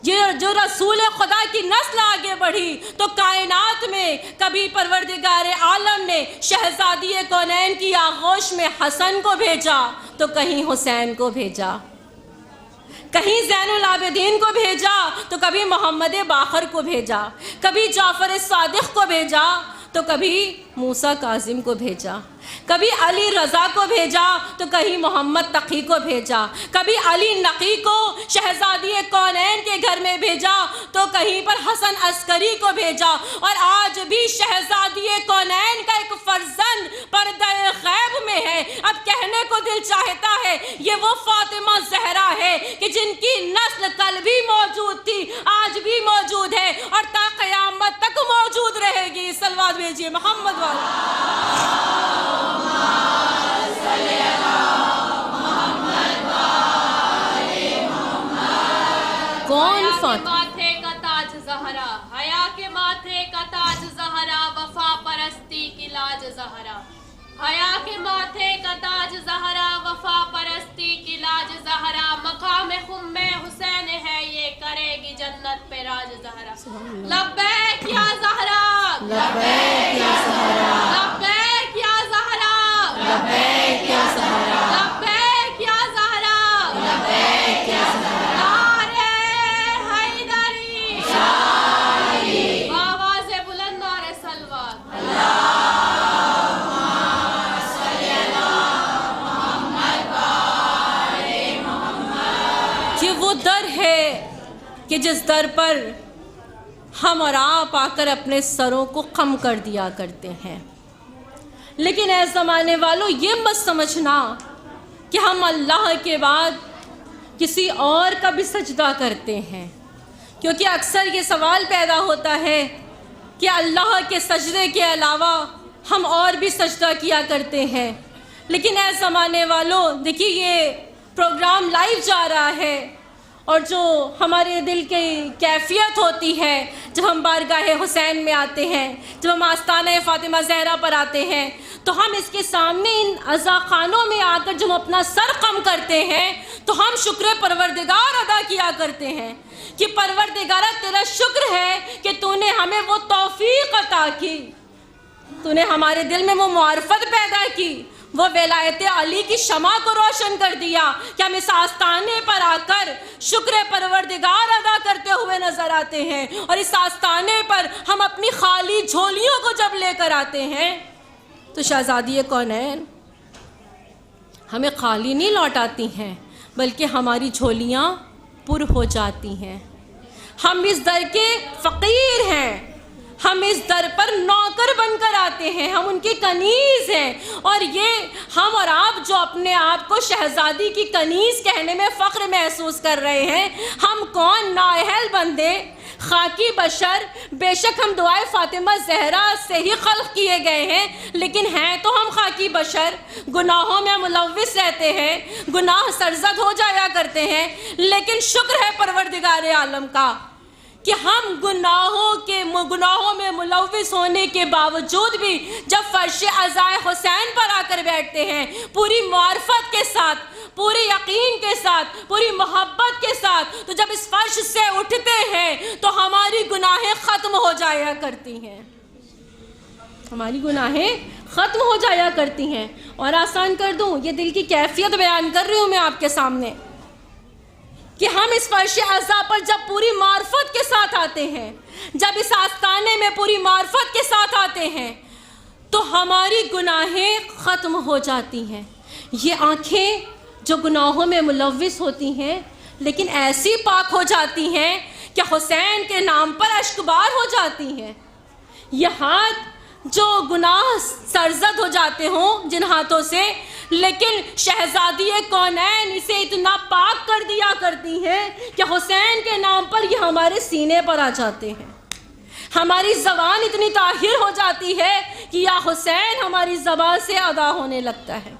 ये जो रसूल खुदा की नस्ल आगे बढ़ी, तो कायनात में कभी परवरदिगार आलम ने शहजादी कौनैन की आगोश में हसन को भेजा, तो कहीं हुसैन को भेजा, कहीं ज़ैनुल आबिदीन को भेजा, तो कभी मोहम्मद बाखर को भेजा, कभी जाफ़र सादिक को भेजा, तो कभी मूसा काजिम को भेजा, कभी अली रज़ा को भेजा, तो कहीं मोहम्मद तक़ी को भेजा, कभी अली नक़ी को शहजादी कौनैन के घर में भेजा, तो कहीं पर हसन अस्करी को भेजा। और आज भी शहजादी कौनैन का एक फर्जंद पर्दा ग़ैब में है। अब कहने को दिल चाहता है ये वो फातिमा ज़हरा है कि जिनकी नस्ल कल भी मौजूद थी, आज भी मौजूद है और ता क़यामत तक मौजूद रहेगी। सलवात भेजिए मोहम्मद वाला। फातिमा माथे का ताज जहरा, हया के माथे का ताज जहरा, वफा परस्ती की लाज जहरा। हया के माथे का ताज जहरा, वफा परस्ती की लाज जहरा। मकाम खुम्मे हुसैन है ये, करेगी जन्नत पे राज जहरा। लब्बैक या ज़हरा, लब्बैक या ज़हरा, लब्बैक या ज़हरा, लब्बैक या ज़हरा, लब्बैक या ज़हरा, लब्बैक या ज़हरा। नारे हैदरी, आवाज़े बुलंद नारे सलवात। ये वो दर है कि जिस दर पर हम और आप आकर अपने सरों को खम कर दिया करते हैं। लेकिन ऐ ज़माने वालों, ये मत समझना कि हम अल्लाह के बाद किसी और का भी सजदा करते हैं, क्योंकि अक्सर ये सवाल पैदा होता है कि अल्लाह के सजदे के अलावा हम और भी सजदा किया करते हैं। लेकिन ऐ ज़माने वालों, देखिए ये प्रोग्राम लाइव जा रहा है और जो हमारे दिल की कैफियत होती है जब हम बारगाह हुसैन में आते हैं, जब हम आस्ताना फ़ातिमा ज़हरा पर आते हैं, तो हम इसके सामने इन अज़ा खानों में आकर जब हम अपना सर कम करते हैं तो हम शुक्र परवरदिगार अदा किया करते हैं कि परवरदिगारा तेरा शुक्र है कि तूने हमें वो तौफीक अता की, तूने हमारे दिल में वो मार्फत पैदा की, वो वेलायत अली की शमा को रोशन कर दिया कि हम इस आस्ताने पर आकर शुक्र परवरदिगार अदा करते हुए नजर आते हैं। और इस आस्ताने पर हम अपनी खाली झोलियों को जब लेकर आते हैं तो शहजादी कौनैन हमें खाली नहीं लौटाती हैं, बल्कि हमारी झोलियाँ पुर हो जाती हैं। हम इस दर के फ़कीर हैं, हम इस दर पर नौकर बनकर आते हैं, हम उनकी कनीज़ हैं। और ये हम और आप जो अपने आप को शहजादी की कनीज़ कहने में फ़ख्र महसूस कर रहे हैं, हम कौन नाअहल बंदे, खाकी बशर। बेशक हम दुआए फ़ातिमा ज़हरा से ही खल्क़ किए गए हैं, लेकिन हैं तो हम खाकी बशर, गुनाहों में मुलव्विस रहते हैं, गुनाह सरज़द हो जाया करते हैं। लेकिन शुक्र है परवरदिगार आलम का कि हम गुनाहों में मुलव्विस होने के बावजूद भी जब फर्श अज़ाए हुसैन पर आकर बैठते हैं, पूरी मार्फत के साथ, पूरे यकीन के साथ, पूरी मोहब्बत के साथ, तो जब इस फर्श से उठते हैं तो हमारी गुनाहें ख़त्म हो जाया करती हैं, हमारी गुनाहें ख़त्म हो जाया करती हैं। और आसान कर दूँ, ये दिल की कैफियत बयान कर रही हूँ मैं आपके सामने कि हम इस फर्श अज़ा पर जब पूरी मार्फत के साथ आते हैं, जब इस आस्ताने में पूरी मार्फत के साथ आते हैं, तो हमारी गुनाहें ख़त्म हो जाती हैं। ये आँखें जो गुनाहों में मुलव्विस होती हैं, लेकिन ऐसी पाक हो जाती हैं कि हुसैन के नाम पर अश्कबार हो जाती हैं। ये हाथ जो गुनाह सरजद हो जाते हों जिन हाथों से, लेकिन शहजादी कौनैन इसे इतना पाक कर दिया करती हैं कि हुसैन के नाम पर ये हमारे सीने पर आ जाते हैं। हमारी ज़बान इतनी ताहिर हो जाती है कि या हुसैन हमारी ज़बान से अदा होने लगता है।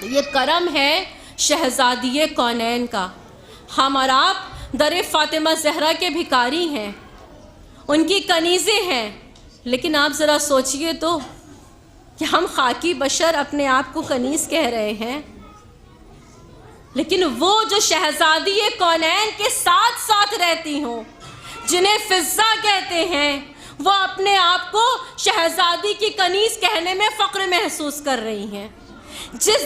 ये करम है शहजादी कौनैन का। हम और आप दर फ़ातिमा ज़हरा के भिखारी हैं, उनकी कनीज़ें हैं। लेकिन आप ज़रा सोचिए तो कि हम खाकी बशर अपने आप को कनीज़ कह रहे हैं, लेकिन वो जो शहजादी कौनैन के साथ साथ रहती हों, जिन्हें फ़िज़्ज़ा कहते हैं, वो अपने आप को शहजादी की कनीज़ कहने में फ़ख्र महसूस कर रही हैं। जिस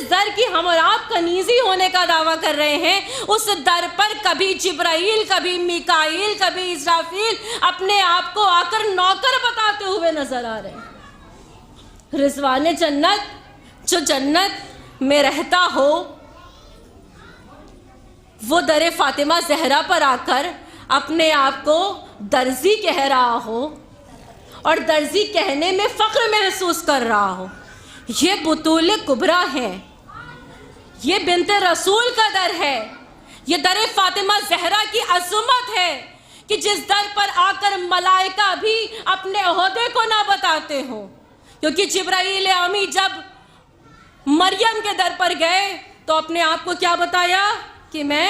दर की हम और आप कनीज़ी होने का दावा कर रहे हैं, उस दर पर कभी जिब्राइल, कभी मिकाईल, कभी इस्राफील अपने आप को आकर नौकर बताते हुए नजर आ रहे हैं। रिज़वान जन्नत जो जन्नत में रहता हो, वो दर फ़ातिमा ज़हरा पर आकर अपने आप को दर्जी कह रहा हो और दर्जी कहने में फ़ख्र महसूस कर रहा हो। ये बुतूल कुबरा है, ये बिन्त रसूल का दर है, ये दर फ़ातिमा ज़हरा की अज़मत है कि जिस दर पर आकर मलाइका भी अपने ओहदे को ना बताते हो। क्योंकि जिब्राईल अमी जब मरियम के दर पर गए तो अपने आप को क्या बताया कि मैं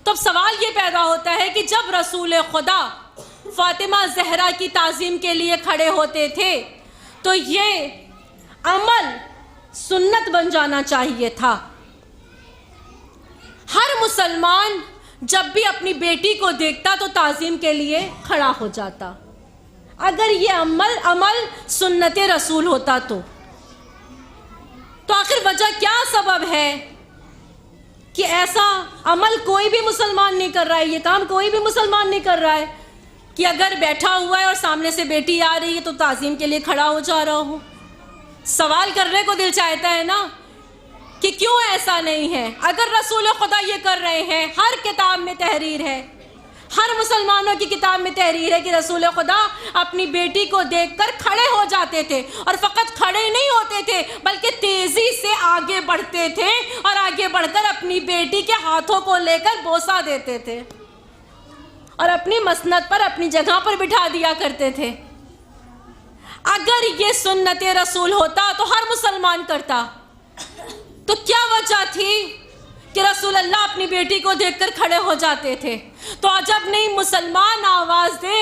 तो अब सवाल ये पैदा होता है कि जब रसूल खुदा फातिमा जहरा की ताज़ीम के लिए खड़े होते थे तो ये अमल सुन्नत बन जाना चाहिए था। हर मुसलमान जब भी अपनी बेटी को देखता तो ताज़ीम के लिए खड़ा हो जाता। अगर ये अमल सुन्नत रसूल होता तो आखिर वजह क्या सबब है कि ऐसा अमल कोई भी मुसलमान नहीं कर रहा है, ये काम कोई भी मुसलमान नहीं कर रहा है कि अगर बैठा हुआ है और सामने से बेटी आ रही है तो ताज़ीम के लिए खड़ा हो जा रहा हो। सवाल करने को दिल चाहता है ना कि क्यों ऐसा नहीं है। अगर रसूल खुदा ये कर रहे हैं, हर किताब में तहरीर है, हर मुसलमानों की किताब में तहरीर है कि रसूल खुदा अपनी बेटी को देखकर खड़े हो जाते थे और फ़कत खड़े नहीं होते थे बल्कि तेज़ी से आगे बढ़ते थे और आगे बढ़कर अपनी बेटी के हाथों को लेकर बोसा देते थे और अपनी मसनद पर, अपनी जगह पर बिठा दिया करते थे। अगर ये सुन्नत रसूल होता तो हर मुसलमान करता, तो क्या वजह थी कि रसूल अल्लाह अपनी बेटी को देखकर खड़े हो जाते थे। तो अजब नहीं मुसलमान आवाज़ दे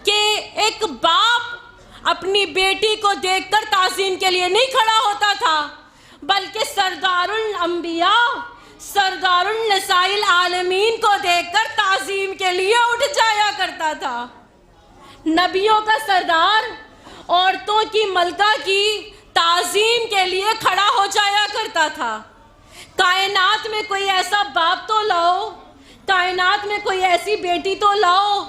कि एक बाप अपनी बेटी को देखकर ताज़ीम के लिए नहीं खड़ा होता था बल्कि सरदारुल अंबिया, सरदारुल निसाइल आलमीन को देखकर ताज़ीम के लिए उठ जाया करता था। नबियों का सरदार औरतों की मलका की ताज़ीम के लिए खड़ा हो जाया करता था। कायनात में कोई ऐसा बाप तो लाओ, कायनात में कोई ऐसी बेटी तो लाओ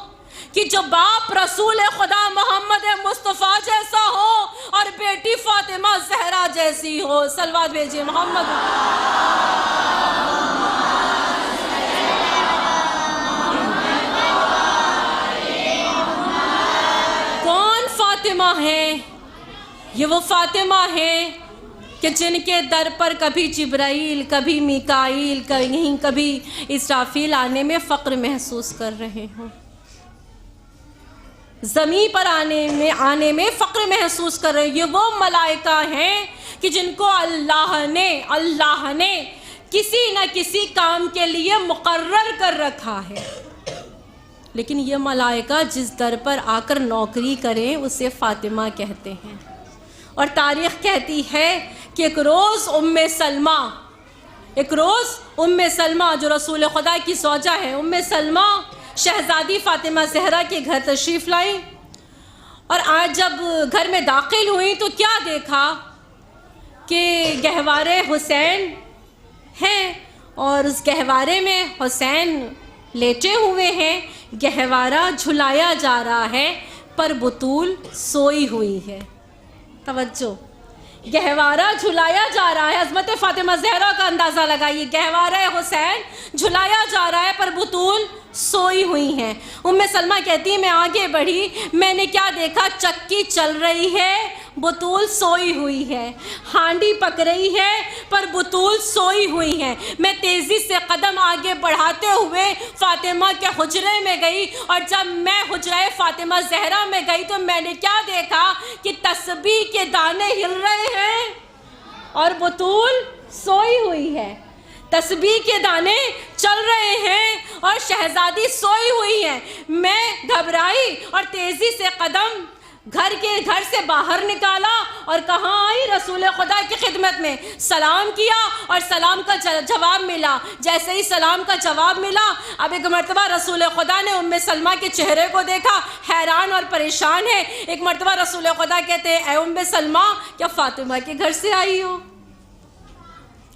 कि जो बाप रसूल खुदा मोहम्मद मुस्तफ़ा जैसा हो और बेटी फातिमा जहरा जैसी हो। सलवात भेजिए मोहम्मद। कौन फातिमा है? ये वो फातिमा है कि जिनके दर पर कभी जिब्राइल, कभी मिकाईल, कभी इसराफील आने में फ़क्र महसूस कर रहे हों, ज़मीन पर आने में फ़क्र महसूस कर रहे हैं। ये वो मलाइका हैं कि जिनको अल्लाह ने किसी न किसी काम के लिए मुकर्रर कर रखा है। लेकिन ये मलाइका जिस दर पर आकर नौकरी करें उसे फ़ातिमा कहते हैं। और तारीख़ कहती है कि एक रोज़ उम्मे सलमा जो रसूल खुदा की ज़ौजा है, उम्मे सलमा शहज़ादी फ़ातिमा ज़हरा के घर तशरीफ़ लाई और आज जब घर में दाखिल हुई तो क्या देखा कि गहवारे हुसैन हैं और उस गहवारे में हुसैन लेटे हुए हैं, गहवारा झुलाया जा रहा है पर बतूल सोई हुई है। तवज्जो, गहवारा झुलाया जा रहा है, अज़मत फ़ातिमा ज़हरा का अंदाज़ा लगाइए। गहवारा हुसैन झुलाया जा रहा है पर बतूल सोई हुई हैं। उम्मे सलमा कहती है मैं आगे बढ़ी, मैंने क्या देखा, चक्की चल रही है, बतूल सोई हुई है, हांडी पक रही है पर बतूल सोई हुई है। मैं तेज़ी से कदम आगे बढ़ाते हुए फ़ातिमा के हुजरे में गई और जब मैं हुजरे फ़ातिमा ज़हरा में गई तो मैंने क्या देखा कि तस्बीह के दाने हिल रहे हैं और बतूल सोई हुई है। तस्बीह के दाने चल रहे हैं और शहज़ादी सोई हुई है। मैं घबराई और तेज़ी से कदम घर से बाहर निकाला और कहाँ आई, रसूल खुदा की खिदमत में सलाम किया और सलाम का जवाब मिला। जैसे ही सलाम का जवाब मिला, अब एक मरतबा रसूल खुदा ने उम्मे सलमा के चेहरे को देखा, हैरान और परेशान है। एक मरतबा रसूल खुदा कहते हैं, ए उम्मे सलमा, क्या फ़ातिमा के घर से आई हो?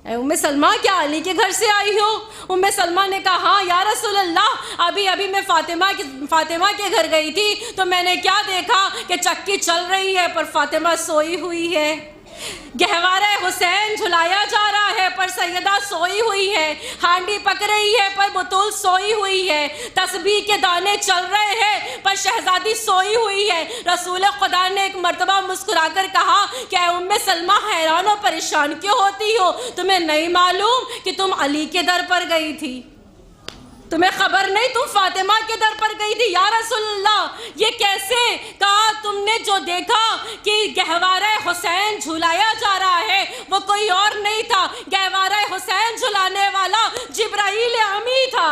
उम्मे सलमा, क्या अली के घर से आई हो? उम्मे सलमा ने कहा, हाँ या रसूल अल्लाह, अभी मैं फ़ातिमा के घर गई थी तो मैंने क्या देखा कि चक्की चल रही है पर फ़ातिमा सोई हुई है। गहवारा हुसैन झुलाया जा रहा है पर सैयदा सोई हुई है, हांडी पक रही है पर बतूल सोई हुई है, तस्बीह के दाने चल रहे हैं पर शहज़ादी सोई हुई है। रसूल खुदा ने एक मर्तबा मुस्कुराकर कहा कि उम्मे सलमा, हैरान और परेशान क्यों होती हो? तुम्हें नहीं मालूम कि तुम अली के दर पर गई थी? तुम्हें खबर नहीं तुम फातिमा के दर पर गई थी? या रसूलल्लाह, ये कैसे कहा तुमने? जो देखा कि गहवारा हुसैन झुलाया जा रहा है वो कोई और नहीं था, गहवारा हुसैन झुलाने वाला जिब्राईल अमी था।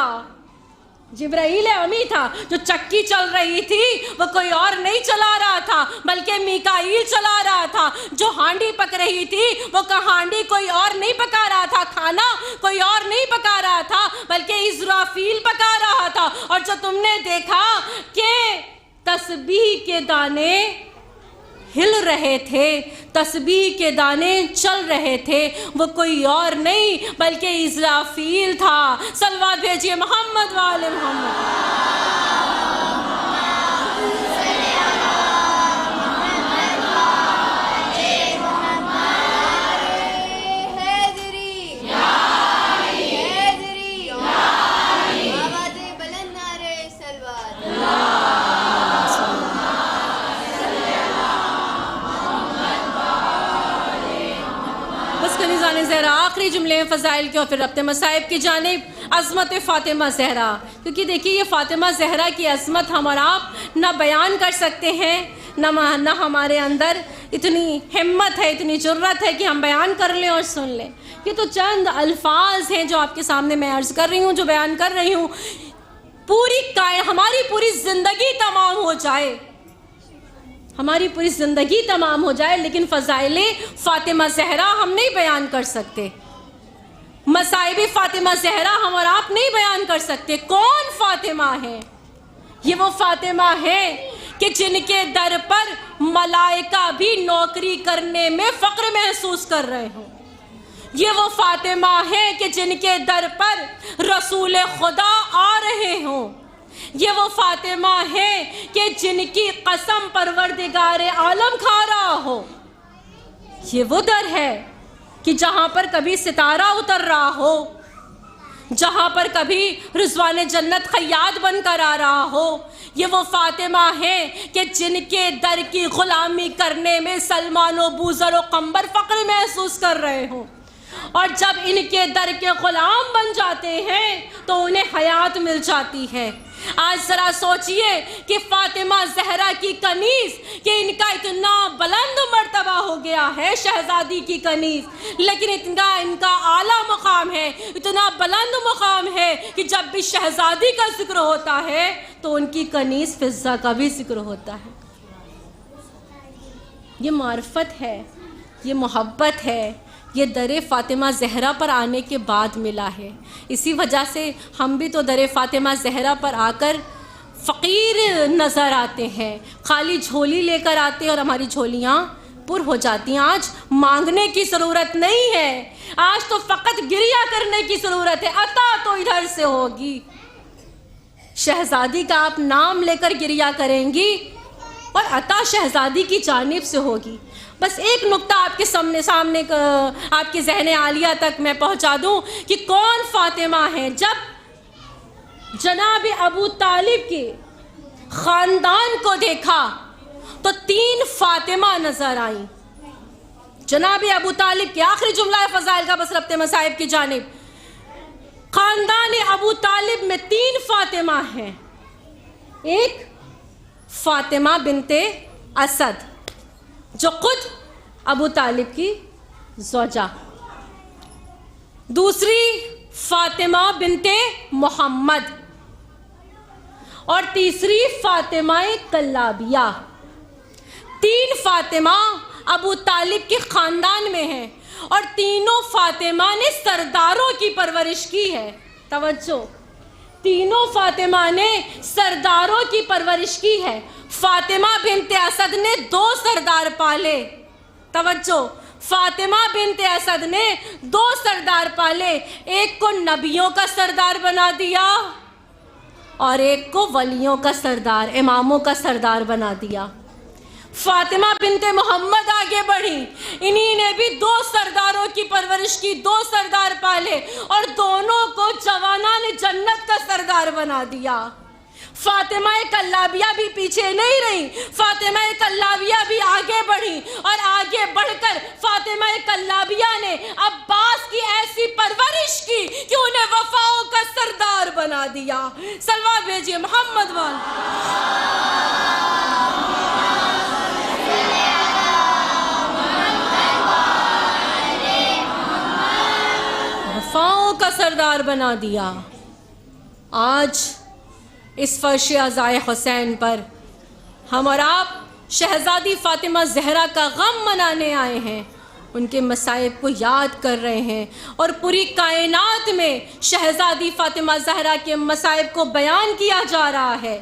जिब्राईल अमी था, जो चक्की चल रही थी वो कोई और नहीं चला रहा था बल्कि मीकाईल चला रहा था। जो हांडी पक रही थी वो हांडी कोई और नहीं पका रहा था, खाना कोई और नहीं पका रहा था बल्कि इज़राफील पका रहा था। और जो तुमने देखा कि तस्बीह के दाने हिल रहे थे, तस्बीह के दाने चल रहे थे, वो कोई और नहीं बल्कि इज़राफील था। सलवात भेजिए मोहम्मद वाले मोहम्मद। ज़हरा आखिरी जुमले फ़ज़ाइल के और फिर रब्ते मसाइब की जानिब अज़मत फ़ातिमा ज़हरा। क्योंकि देखिए ये फ़ातिमा ज़हरा की अज़मत हम और आप ना बयान कर सकते हैं, ना हमारे अंदर इतनी हिम्मत है, इतनी जुर्रत है कि हम बयान कर लें और सुन लें। ये तो चंद अल्फाज हैं जो आपके सामने मैं अर्ज़ कर रही हूँ, जो बयान कर रही हूँ। हमारी पूरी ज़िंदगी तमाम हो जाए, हमारी पूरी ज़िंदगी तमाम हो जाए, लेकिन फ़ज़ाइल फ़ातिमा ज़हरा हम नहीं बयान कर सकते, मसाइब फ़ातिमा ज़हरा हम और आप नहीं बयान कर सकते। कौन फ़ातिमा है? ये वो फ़ातिमा है कि जिनके दर पर मलाइका भी नौकरी करने में फ़ख्र महसूस कर रहे हों। ये वो फ़ातिमा है कि जिनके दर पर रसूल खुदा आ रहे हों। ये वो फ़ातिमा है कि जिनकी कसम परवरदिगार आलम खा रहा हो। ये वो दर है कि जहाँ पर कभी सितारा उतर रहा हो, जहाँ पर कभी रिज़वान जन्नत खैयात बनकर आ रहा हो। ये वो फ़ातिमा है कि जिनके दर की ग़ुलामी करने में सलमान व बूज़र व क़ंबर फ़ख्र महसूस कर रहे हों। और जब इनके दर के ग़ुलाम बन जाते हैं तो उन्हें हयात मिल जाती है। आज ज़रा सोचिए कि फ़ातिमा ज़हरा की कनीज़, कि इनका इतना बुलंद मर्तबा हो गया है, शहज़ादी की कनीज़, लेकिन इनका आला मुकाम है, इतना बुलंद मुकाम है कि जब भी शहज़ादी का जिक्र होता है तो उनकी कनीज़ फ़िज़्ज़ा का भी जिक्र होता है। ये मार्फत है, ये मोहब्बत है, ये दरे फ़ातिमा ज़हरा पर आने के बाद मिला है। इसी वजह से हम भी तो दरे फ़ातिमा ज़हरा पर आकर फ़कीर नज़र आते हैं, खाली झोली लेकर आते हैं और हमारी झोलियाँ पुर हो जाती हैं। आज मांगने की ज़रूरत नहीं है, आज तो फ़कत गिरिया करने की ज़रूरत है। अता तो इधर से होगी, शहज़ादी का आप नाम लेकर गिरिया करेंगी और अता शहज़ादी की जानिब से होगी। बस एक नुक्ता आपके सामने आपके ज़हन आलिया तक मैं पहुंचा दूं कि कौन फ़ातिमा है। जब जनाब अबू तालिब के ख़ानदान को देखा तो 3 फ़ातिमा नज़र आई। जनाब अबू तालिब के आखिरी जुमला है फ़ज़ाइल का, बस रब्ते मसाइब की जानिब। ख़ानदान अबू तालिब में 3 फ़ातिमा हैं। एक फ़ातिमा बिनते असद जो खुद अबू तालिब की ज़ौजा, दूसरी फ़ातिमा बिनते मोहम्मद और तीसरी फ़ातिमा कल्लाबिया। 3 फ़ातिमा अबू तालिब के ख़ानदान में हैं और तीनों फ़ातिमा ने सरदारों की परवरिश की है। तवज्जो, तीनों फ़ातिमा ने सरदारों की परवरिश की है। फ़ातिमा बिनते असद ने 2 सरदार पाले। तवज्जो, फ़ातिमा बिनते असद ने 2 सरदार पाले, एक को नबियों का सरदार बना दिया और एक को वलियों का सरदार, इमामों का सरदार बना दिया। फ़ातिमा बिनते मोहम्मद आगे बढ़ी, इन्हीं ने भी 2 सरदारों की परवरिश की, 2 सरदार पाले और दोनों को जवानाने जन्नत का सरदार बना दिया। फ़ातिमा कल्लाबिया भी पीछे नहीं रही, फ़ातिमा कल्लाबिया भी आगे बढ़ी और आगे बढ़कर फ़ातिमा कल्लाबिया ने अब्बास की ऐसी परवरिश की कि उन्हें वफ़ाओं का सरदार बना दिया। सलवात भेजिए मोहम्मद वाल। वफ़ाओं का सरदार बना दिया। आज इस फर्श अज़ाए हुसैन पर हम और आप शहज़ादी फ़ातिमा ज़हरा का गम मनाने आए हैं, उनके मसाइब को याद कर रहे हैं और पूरी कायनात में शहज़ादी फ़ातिमा ज़हरा के मसाइब को बयान किया जा रहा है।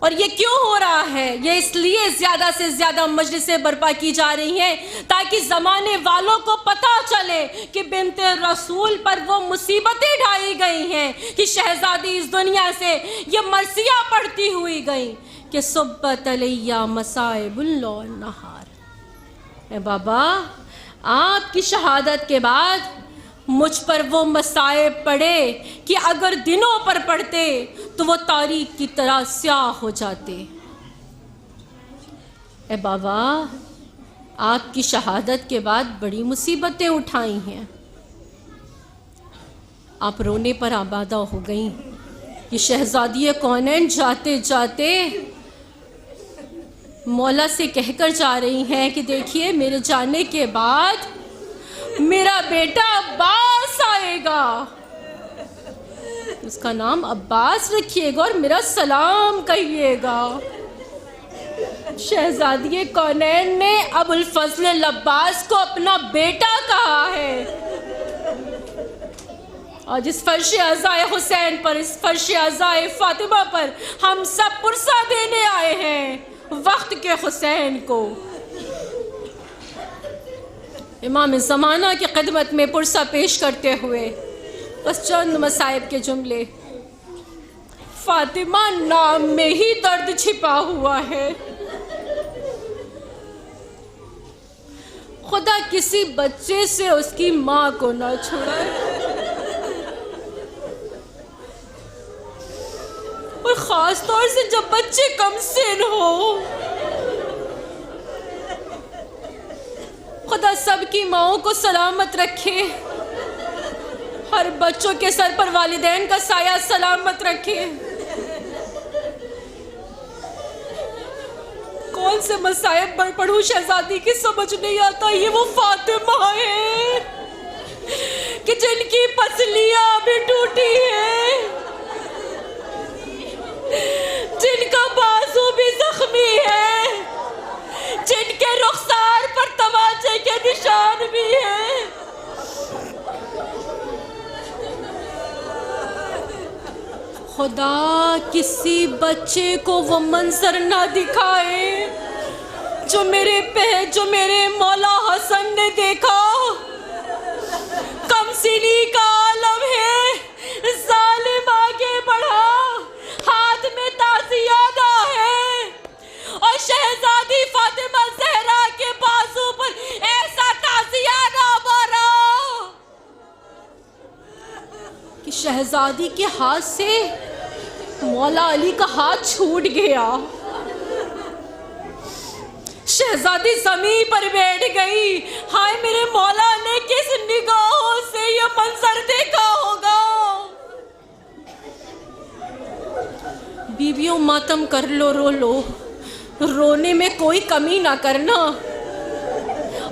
और ये क्यों हो रहा है? ये इसलिए ज़्यादा से ज़्यादा मजलिसें बर्पा की जा रही हैं ताकि ज़माने वालों को पता चले कि बिन्ते रसूल पर वो मुसीबतें ढाई गई हैं कि शहज़ादी इस दुनिया से ये मरसिया पढ़ती हुई गई कि सुब्बत अलैया मसाइबुल नहार। ए बाबा, आपकी शहादत के बाद मुझ पर वो मसाइब पड़े कि अगर दिनों पर पड़ते तो वो तारीख की तरह स्याह हो जाते। ए बाबा, आपकी शहादत के बाद बड़ी मुसीबतें उठाई हैं, आप रोने पर आबादा हो गई कि शहज़ादी कौनैन जाते जाते मौला से कहकर जा रही हैं कि देखिए, मेरे जाने के बाद मेरा बेटा अब्बास आएगा, उसका नाम अब्बास रखिएगा और मेरा सलाम कहिएगा। शहज़ादी कौनैन ने अबुल फज़ल अब्बास को अपना बेटा कहा है। और इस फर्श अज़ाए हुसैन पर, इस फर्श अज़ाए फ़ातिमा पर हम सब पुरसा देने आए हैं वक्त के हुसैन को। इमाम ज़माना की खिदमत में पुरसा पेश करते हुए बस चंद मसाइब के जुमले। फ़ातिमा नाम में ही दर्द छिपा हुआ है। खुदा किसी बच्चे से उसकी माँ को ना छुड़ाए, और ख़ास तौर से जब बच्चे कमसिन हो। खुदा सबकी माओं को सलामत रखे, हर बच्चों के सर पर वालिदैन का साया सलामत रखे। कौन से मसाइब पर पढ़ूं शहज़ादी की समझ नहीं आता। ये वो फ़ातिमा है कि जिनकी पसलियां भी टूटी है, जिनका बाजू भी जख्मी है, जिनके रुखसार पर तमाचे के निशान भी हैं। खुदा किसी बच्चे को वो मंजर ना दिखाए जो मेरे मौला हसन ने देखा। कमसिनी का आलम है, जालिम आगे बढ़ा, हाथ में ताज़ियादा है, और शहज़ादी फ़ातिमा ज़हरा के बाजू पर ऐसा ताज़ियादा मारा कि शहज़ादी के हाथ से मौला अली का हाथ छूट गया। शहज़ादी ज़मीन पर बैठ गई। हाय, मेरे मौला ने किस निगाहों से ये मंजर देखा होगा। बीवियों, मातम कर लो, रो लो, रोने में कोई कमी ना करना,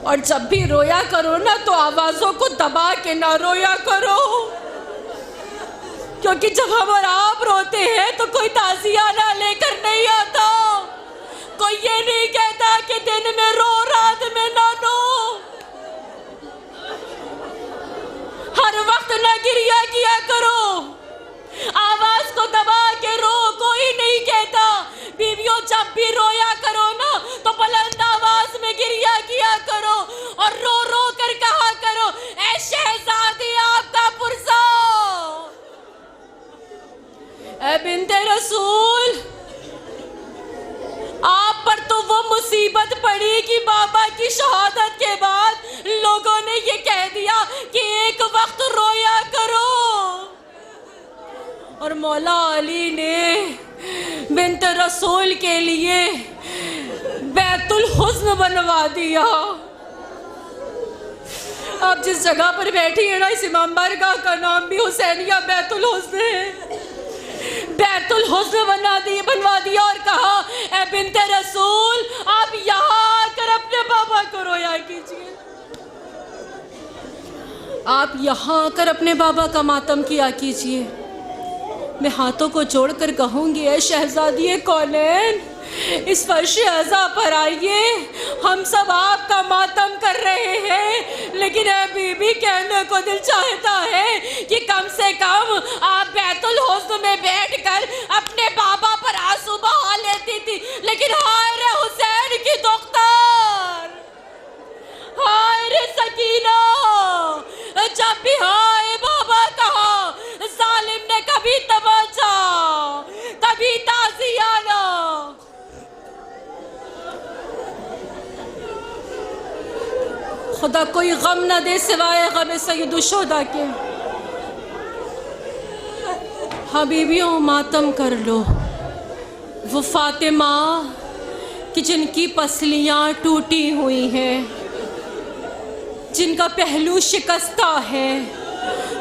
और जब भी रोया करो ना तो आवाज़ों को दबा के ना रोया करो, क्योंकि जब हम और आप रोते हैं तो कोई ताज़ियाना लेकर नहीं आता। कोई ये नहीं कहता कि दिन में रो रात में ना रो। हर वक्त ना गिरिया किया करो, आवाज को दबा के रो, कोई नहीं कहता। बीवियों, जब भी रोया करो ना तो बुलंद आवाज में गिरिया किया करो और रो रो कर कहा करो, ऐ शहज़ादी आपका पुरसा, ऐ बिन्ते रसूल, आप पर तो वो मुसीबत पड़ी कि बाबा की शहादत के बाद लोगों ने ये कह दिया कि एक वक्त रोया करो, और मौला अली ने बिन्ते रसूल के लिए बैतुल हुस्न बनवा दिया। आप जिस जगह पर बैठी है ना, इस इमाम बारगाह का नाम भी हुसैनिया बैतुल हुस्न है। बैतुल हुस्न बनवा दिया और कहा, ऐ बिन्ते रसूल, आप यहाँ आकर अपने बाबा को रोया कीजिए, आप यहाँ आकर अपने बाबा का मातम किया कीजिए। मैं हाथों को जोड़कर कहूँगी, ऐ शहजादी कौनैन, इस फर्श अज़ा पर आइए, हम सब आपका मातम कर रहे हैं, लेकिन ऐ बीबी, कहने को दिल चाहता है कि कम से कम आप बैतुल हुस्न में बैठकर अपने बाबा पर आंसू बहा लेती थी, लेकिन हाय रे हुसैन की दुख्तर, हाय रे सकीना, जब भी हाय बाबा कहा, जालिम ने कभी तमाचा, कभी ताजियाना। खुदा कोई गम न दे सिवाय गम सैयदुल शुहदा के। हबीबियों, मातम कर लो, वो फातिमा कि जिनकी पसलियाँ टूटी हुई हैं, जिनका पहलू शिकस्ता है,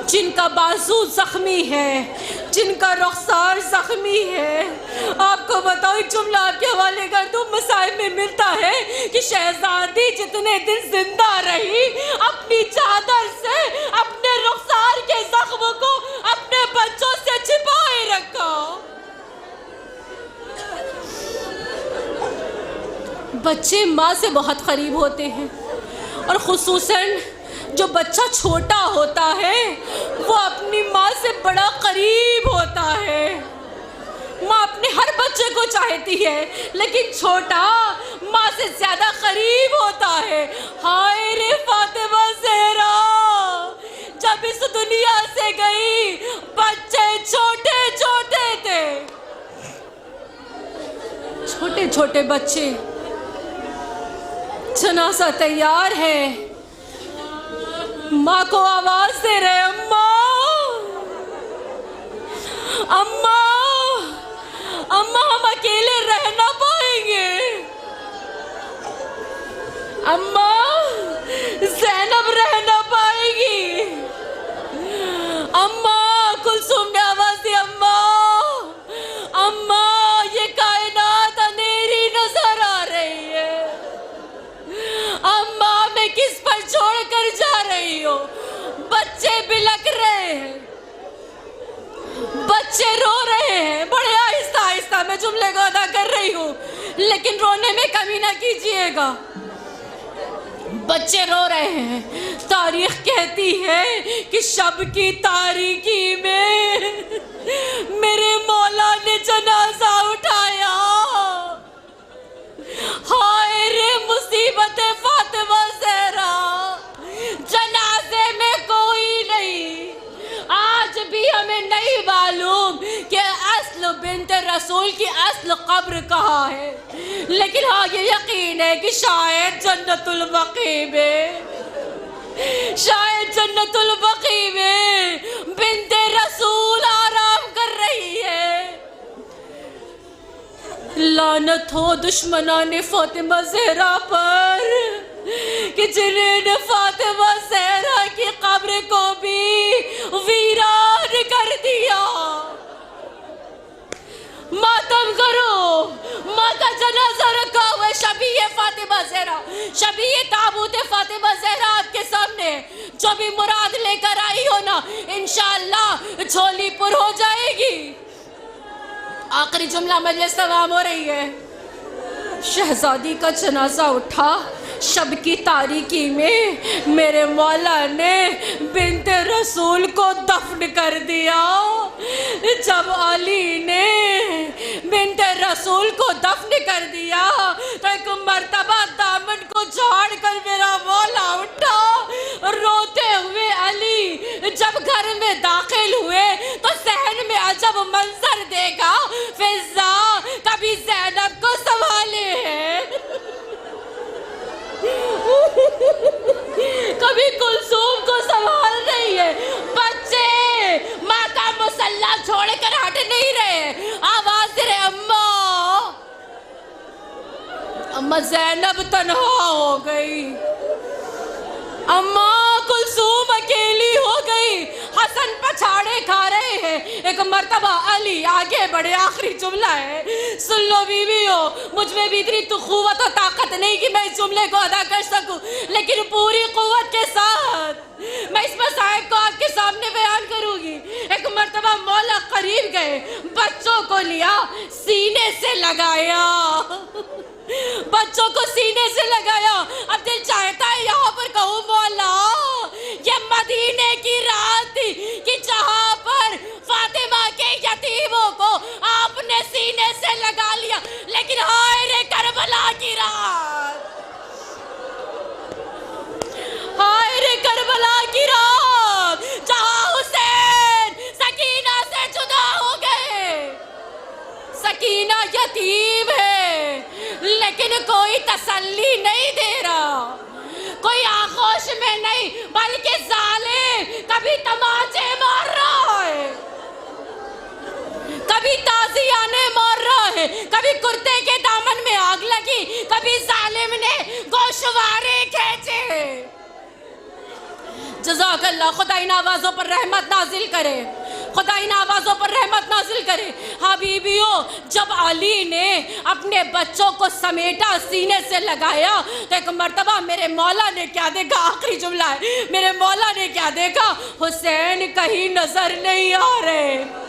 जिनका बाजू जख्मी है, जिनका रुखसार जख्मी है। आपको बताओ, एक जुमला आपके हवाले कर दूं, मसाइब में मिलता है कि शहजादी जितने दिन जिंदा रही, अपनी चादर से अपने रुखसार के जख्म को अपने बच्चों से छिपाए रखा। बच्चे माँ से बहुत करीब होते हैं, और खुसूसन जो बच्चा छोटा होता है वो अपनी माँ से बड़ा करीब होता है। माँ अपने हर बच्चे को चाहती है, लेकिन छोटा माँ से ज्यादा करीब होता है। हाय रे फातिमा ज़हरा, जब इस दुनिया से गई, बच्चे छोटे छोटे थे, छोटे छोटे बच्चे। जनाजा तैयार है, माँ को आवाज दे रहे, अम्मा, अम्मा, अम्मा, हम अकेले रह ना पाएंगे। अम्मा, ज़ैनब रह ना पाएगी। अम्मा, कुलसुम ने आवाज दी, अम्मा, अम्मा, ये कायनात अंधेरी नजर आ रही है। अम्मा, मैं किस पर छोड़ कर जा रही हूँ? बच्चे बिलक रहे हैं, बच्चे रो रहे हैं। बड़े आहिस्ता आहिस्ता मैं जुमले को अदा कर रही हूँ, लेकिन रोने में कमी ना कीजिएगा। बच्चे रो रहे हैं। तारीख कहती है कि शब की तारीकी में मेरे मौला ने जनाजा उठाया। हाय रे मुसीबत फातिमा ज़हरा, जनाजे में कोई नहीं। आज भी हमें नहीं मालूम कि अस्ल बिन्त रसूल की अस्ल कब्र कहाँ है, लेकिन हाँ ये यकीन है कि शायद जन्नतुल बकी में, शायद जन्नतुल बकी में बिन्त रसूल आराम कर रही है। लानत हो दुश्मनाने फातिमा ज़हरा पर कि जिन्होंने फातिमा ज़हरा की कब्र को भी वीरान कर दिया। मातम करो, माँ का जनाजा रखा हुआ है। शबीए फातिमा ज़हरा, शबीए ताबूत फातिमा ज़हरा आपके सामने। जो भी मुराद लेकर आई हो ना, इंशाअल्लाह झोली पुर हो जाएगी। आखिरी जुमला मजलिस तमाम हो रही है। शहजादी का जनाजा उठा। शब की तारीकी में मेरे मौला ने बिन्त रसूल को दफन कर दिया। जब अली ने बिन्त रसूल को दफन कर दिया तो एक मर्तबा दामन को झाड़ कर मेरा मौला उठा। रोते हुए अली जब घर में दाखिल हुए तो सहन में अजब मंजर देखा। फिजा कभी ज़ैनब को संभाले है, कभी कुलसूम को संभाल रही है। बच्चे माँ का मुसल्ला छोड़कर हट नहीं रहे। आवाज दे रहे, अम्मा, अम्मा। ज़ैनब तन्हा हो गई। अम्मा कुलसूम अकेली हो गई। हसन पछाड़े खा रहे हैं। एक मर्तबा अली आगे बढ़े। आखिरी जुमला है, सुन लो बीवियों, मुझ में भी इतनी तो कुव्वत और ताकत नहीं कि मैं इस जुमले को अदा कर सकूं, लेकिन पूरी कुव्वत के साथ मैं इस मसाइब को आपके सामने बयान करूंगी। एक मर्तबा मौला करीब गए, बच्चों को लिया, सीने से लगाया, बच्चों को सीने से लगाया। अब दिल चाहता है यहाँ पर कहूँ मौला, ये मदीने की रात थी कि जहाँ पर फातिमा के यतीमों को आपने सीने से लगा लिया। लेकिन हाय रे करबला की रात, हाय रे करबला की रात, जहाँ हुसैन सकीना से जुदा हो गए। सकीना यतीम है, लेकिन कोई तसल्ली नहीं दे रहा, कोई आगोश में नहीं, बल्कि जालिम कभी तमाचे मार रहा है, कभी ताजियाने मार रहा है, कभी कुर्ते के दामन में आग लगी, कभी जालिम ने गोशवारे खींचे। जज़ाकल्लाह, खुदा इन आवाज़ों पर रहमत नाजिल करे, खुदा इन आवाज़ों पर रहमत नाजिल करे। हबीबियों, जब अली ने अपने बच्चों को समेटा, सीने से लगाया, तो एक मर्तबा मेरे मौला ने क्या देखा, आखिरी जुमला है, मेरे मौला ने क्या देखा, हुसैन कहीं नजर नहीं आ रहे।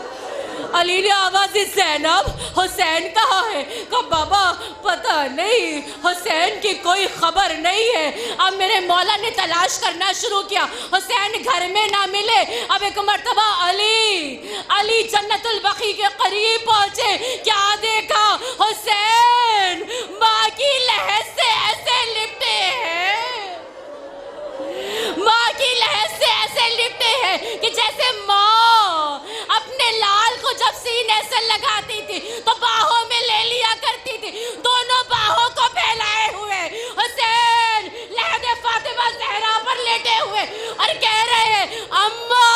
अली ने आवाज़ दी, ज़ैनब हुसैन कहाँ है? कहा बाबा पता नहीं, हुसैन की कोई खबर नहीं है। अब मेरे मौला ने तलाश करना शुरू किया, हुसैन घर में ना मिले। अब एक मर्तबा अली जन्नतुल बकी के करीब पहुंचे, क्या देखा, हुसैन माँ की लहर से ऐसे लिपटे हैं, माँ की लहर से ऐसे लिपटे हैं कि जैसे माँ अपने लाल को जब सीने से लगाती थी तो बाहों में ले लिया करती थी, दोनों बाहों को फैलाए हुए हुसैन लहद फातिमा ज़हरा पर लेटे हुए और कह रहे हैं, अम्मा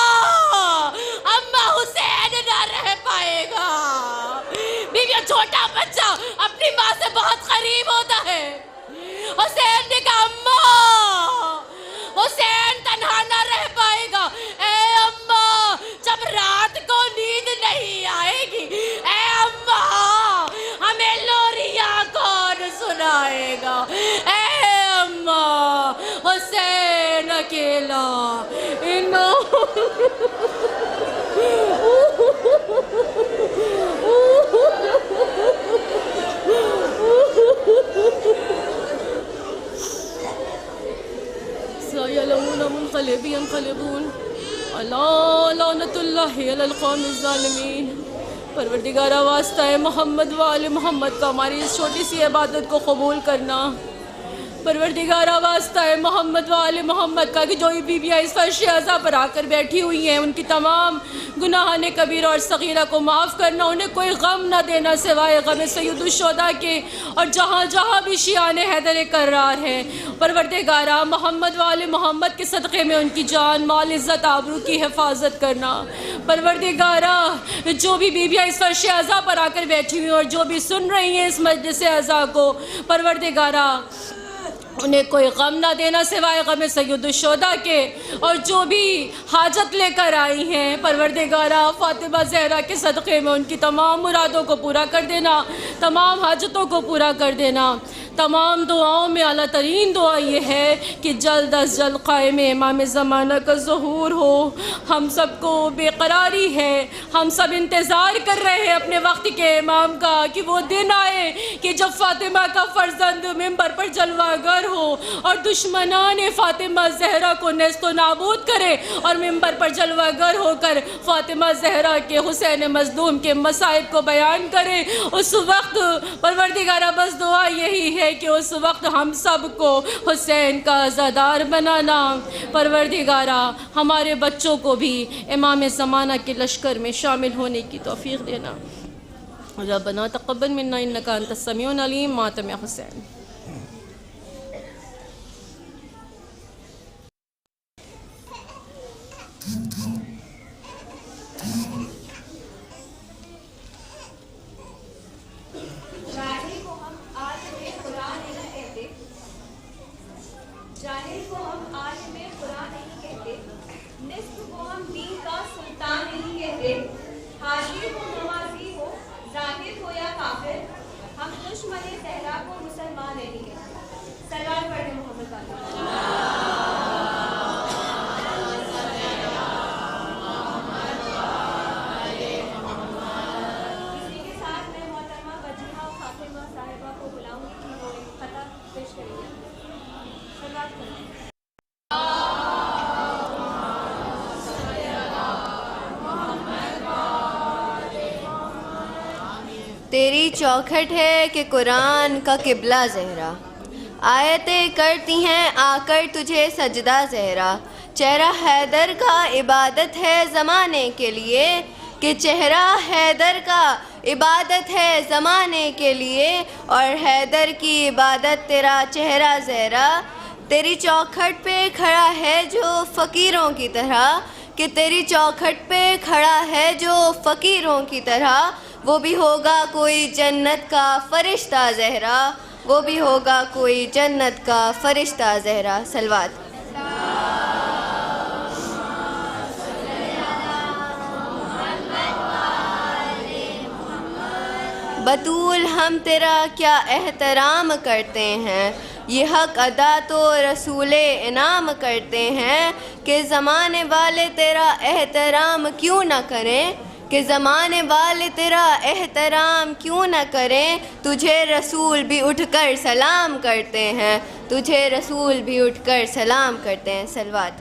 अम्मा हुसैन ना रह पाएगा। बीवी, छोटा बच्चा अपनी माँ से बहुत करीब होता है। हुसैन ने कहा, अम्मा हुसैन तन्हा ना रह पाएगा। ए अम्मा, जब रात को नींद नहीं आएगी, ए अम्मा हमें लोरियां कौन सुनाएगा? ए अम्मा, हुसैन अकेला इनो परवरदिगारा, वास्ता है मोहम्मद वाले मोहम्मद का हमारी इस छोटी सी इबादत को कबूल करना। परवरदिगारा, वास्ता है मोहम्मद वाले मोहम्मद का कि जो बीबियाँ इस फर्श अज़ा पर आकर बैठी हुई हैं, उनकी तमाम गुनाहाने कबीरा और सगीरा को माफ़ करना, उन्हें कोई गम न देना सिवाय गम सैयदुश्शुहदा के, और जहाँ जहाँ भी शियाने हैदर करार हैं, परवरदिगारा मोहम्मद वाले मोहम्मद के सदक़े में उनकी जान माल इज़्ज़त आबरू की हिफाजत करना। परवरदिगारा, जो भी बीबियाँ इस फर्श अज़ा पर आकर बैठी हुई और जो भी सुन रही हैं इस मजलिस अज़ा को, परवरदिगारा उन्हें कोई गम ना देना सिवाय गम सैयदुश्शुहदा के, और जो भी हाजत लेकर आई हैं, परवरदिगारा फातिमा ज़हरा के सदक़े में उनकी तमाम मुरादों को पूरा कर देना, तमाम हाजतों को पूरा कर देना। तमाम दुआओं में आला तरीन दुआ ये है कि जल्द अज जल्द क़ाइम इमाम ज़माना का ज़हूर हो। हम सबको बेकरारी है, हम सब इंतज़ार कर रहे हैं अपने वक्त के इमाम का कि वो दिन आए कि जब फ़ातिमा का फ़र्जंद मिंबर पर जलवागर हो और दुश्मनान फ़ातिमा ज़हरा को नेस्तो नाबूद करे और मिंबर पर जलवागर होकर फ़ातिमा ज़हरा के हुसैन मज़लूम के मसाइब को बयान करे। उस वक्त परवरदिगारा बस दुआ यही है कि उस वक्त हम सब को हुसैन का अज़ादार बनाना। परवरदिगारा हमारे बच्चों को भी इमाम ज़माना के लश्कर में शामिल होने की तौफ़ीक़ देना। रब्बना तक़ब्बल मिन्ना इन्नका अंतस समीउल अलीम। मातम हुसैन। जाहिल को हम आलिम खुदा नहीं कहते, निस्फ को हम दीन का सुल्तान नहीं कहते, हाजिर हो नमाजी हो जाहिर हो या काफिर, हम दुश्मन ज़हरा को मुसलमान तेरी चौखट है कि कुरान का किबला ज़हरा, आयतें करती हैं आकर तुझे सजदा ज़हरा। चेहरा हैदर का इबादत है ज़माने के लिए, कि चेहरा हैदर का इबादत है ज़माने के लिए, और हैदर की इबादत तेरा चेहरा ज़हरा। तेरी चौखट पे खड़ा है जो फ़कीरों की तरह, कि तेरी चौखट पे खड़ा है जो फ़कीरों की तरह, वो भी होगा कोई जन्नत का फ़रिश्ता ज़हरा, वो भी होगा कोई जन्नत का फ़रिश्ता ज़हरा। सलवात। बतूल हम तेरा क्या एहतराम करते हैं, ये हक अदा तो रसूले इनाम करते हैं, कि ज़माने वाले तेरा एहतराम क्यों न करें, कि ज़माने वाले तेरा एहतराम क्यों न करें। तुझे रसूल भी उठकर सलाम करते हैं, तुझे रसूल भी उठकर सलाम करते हैं। सलवात।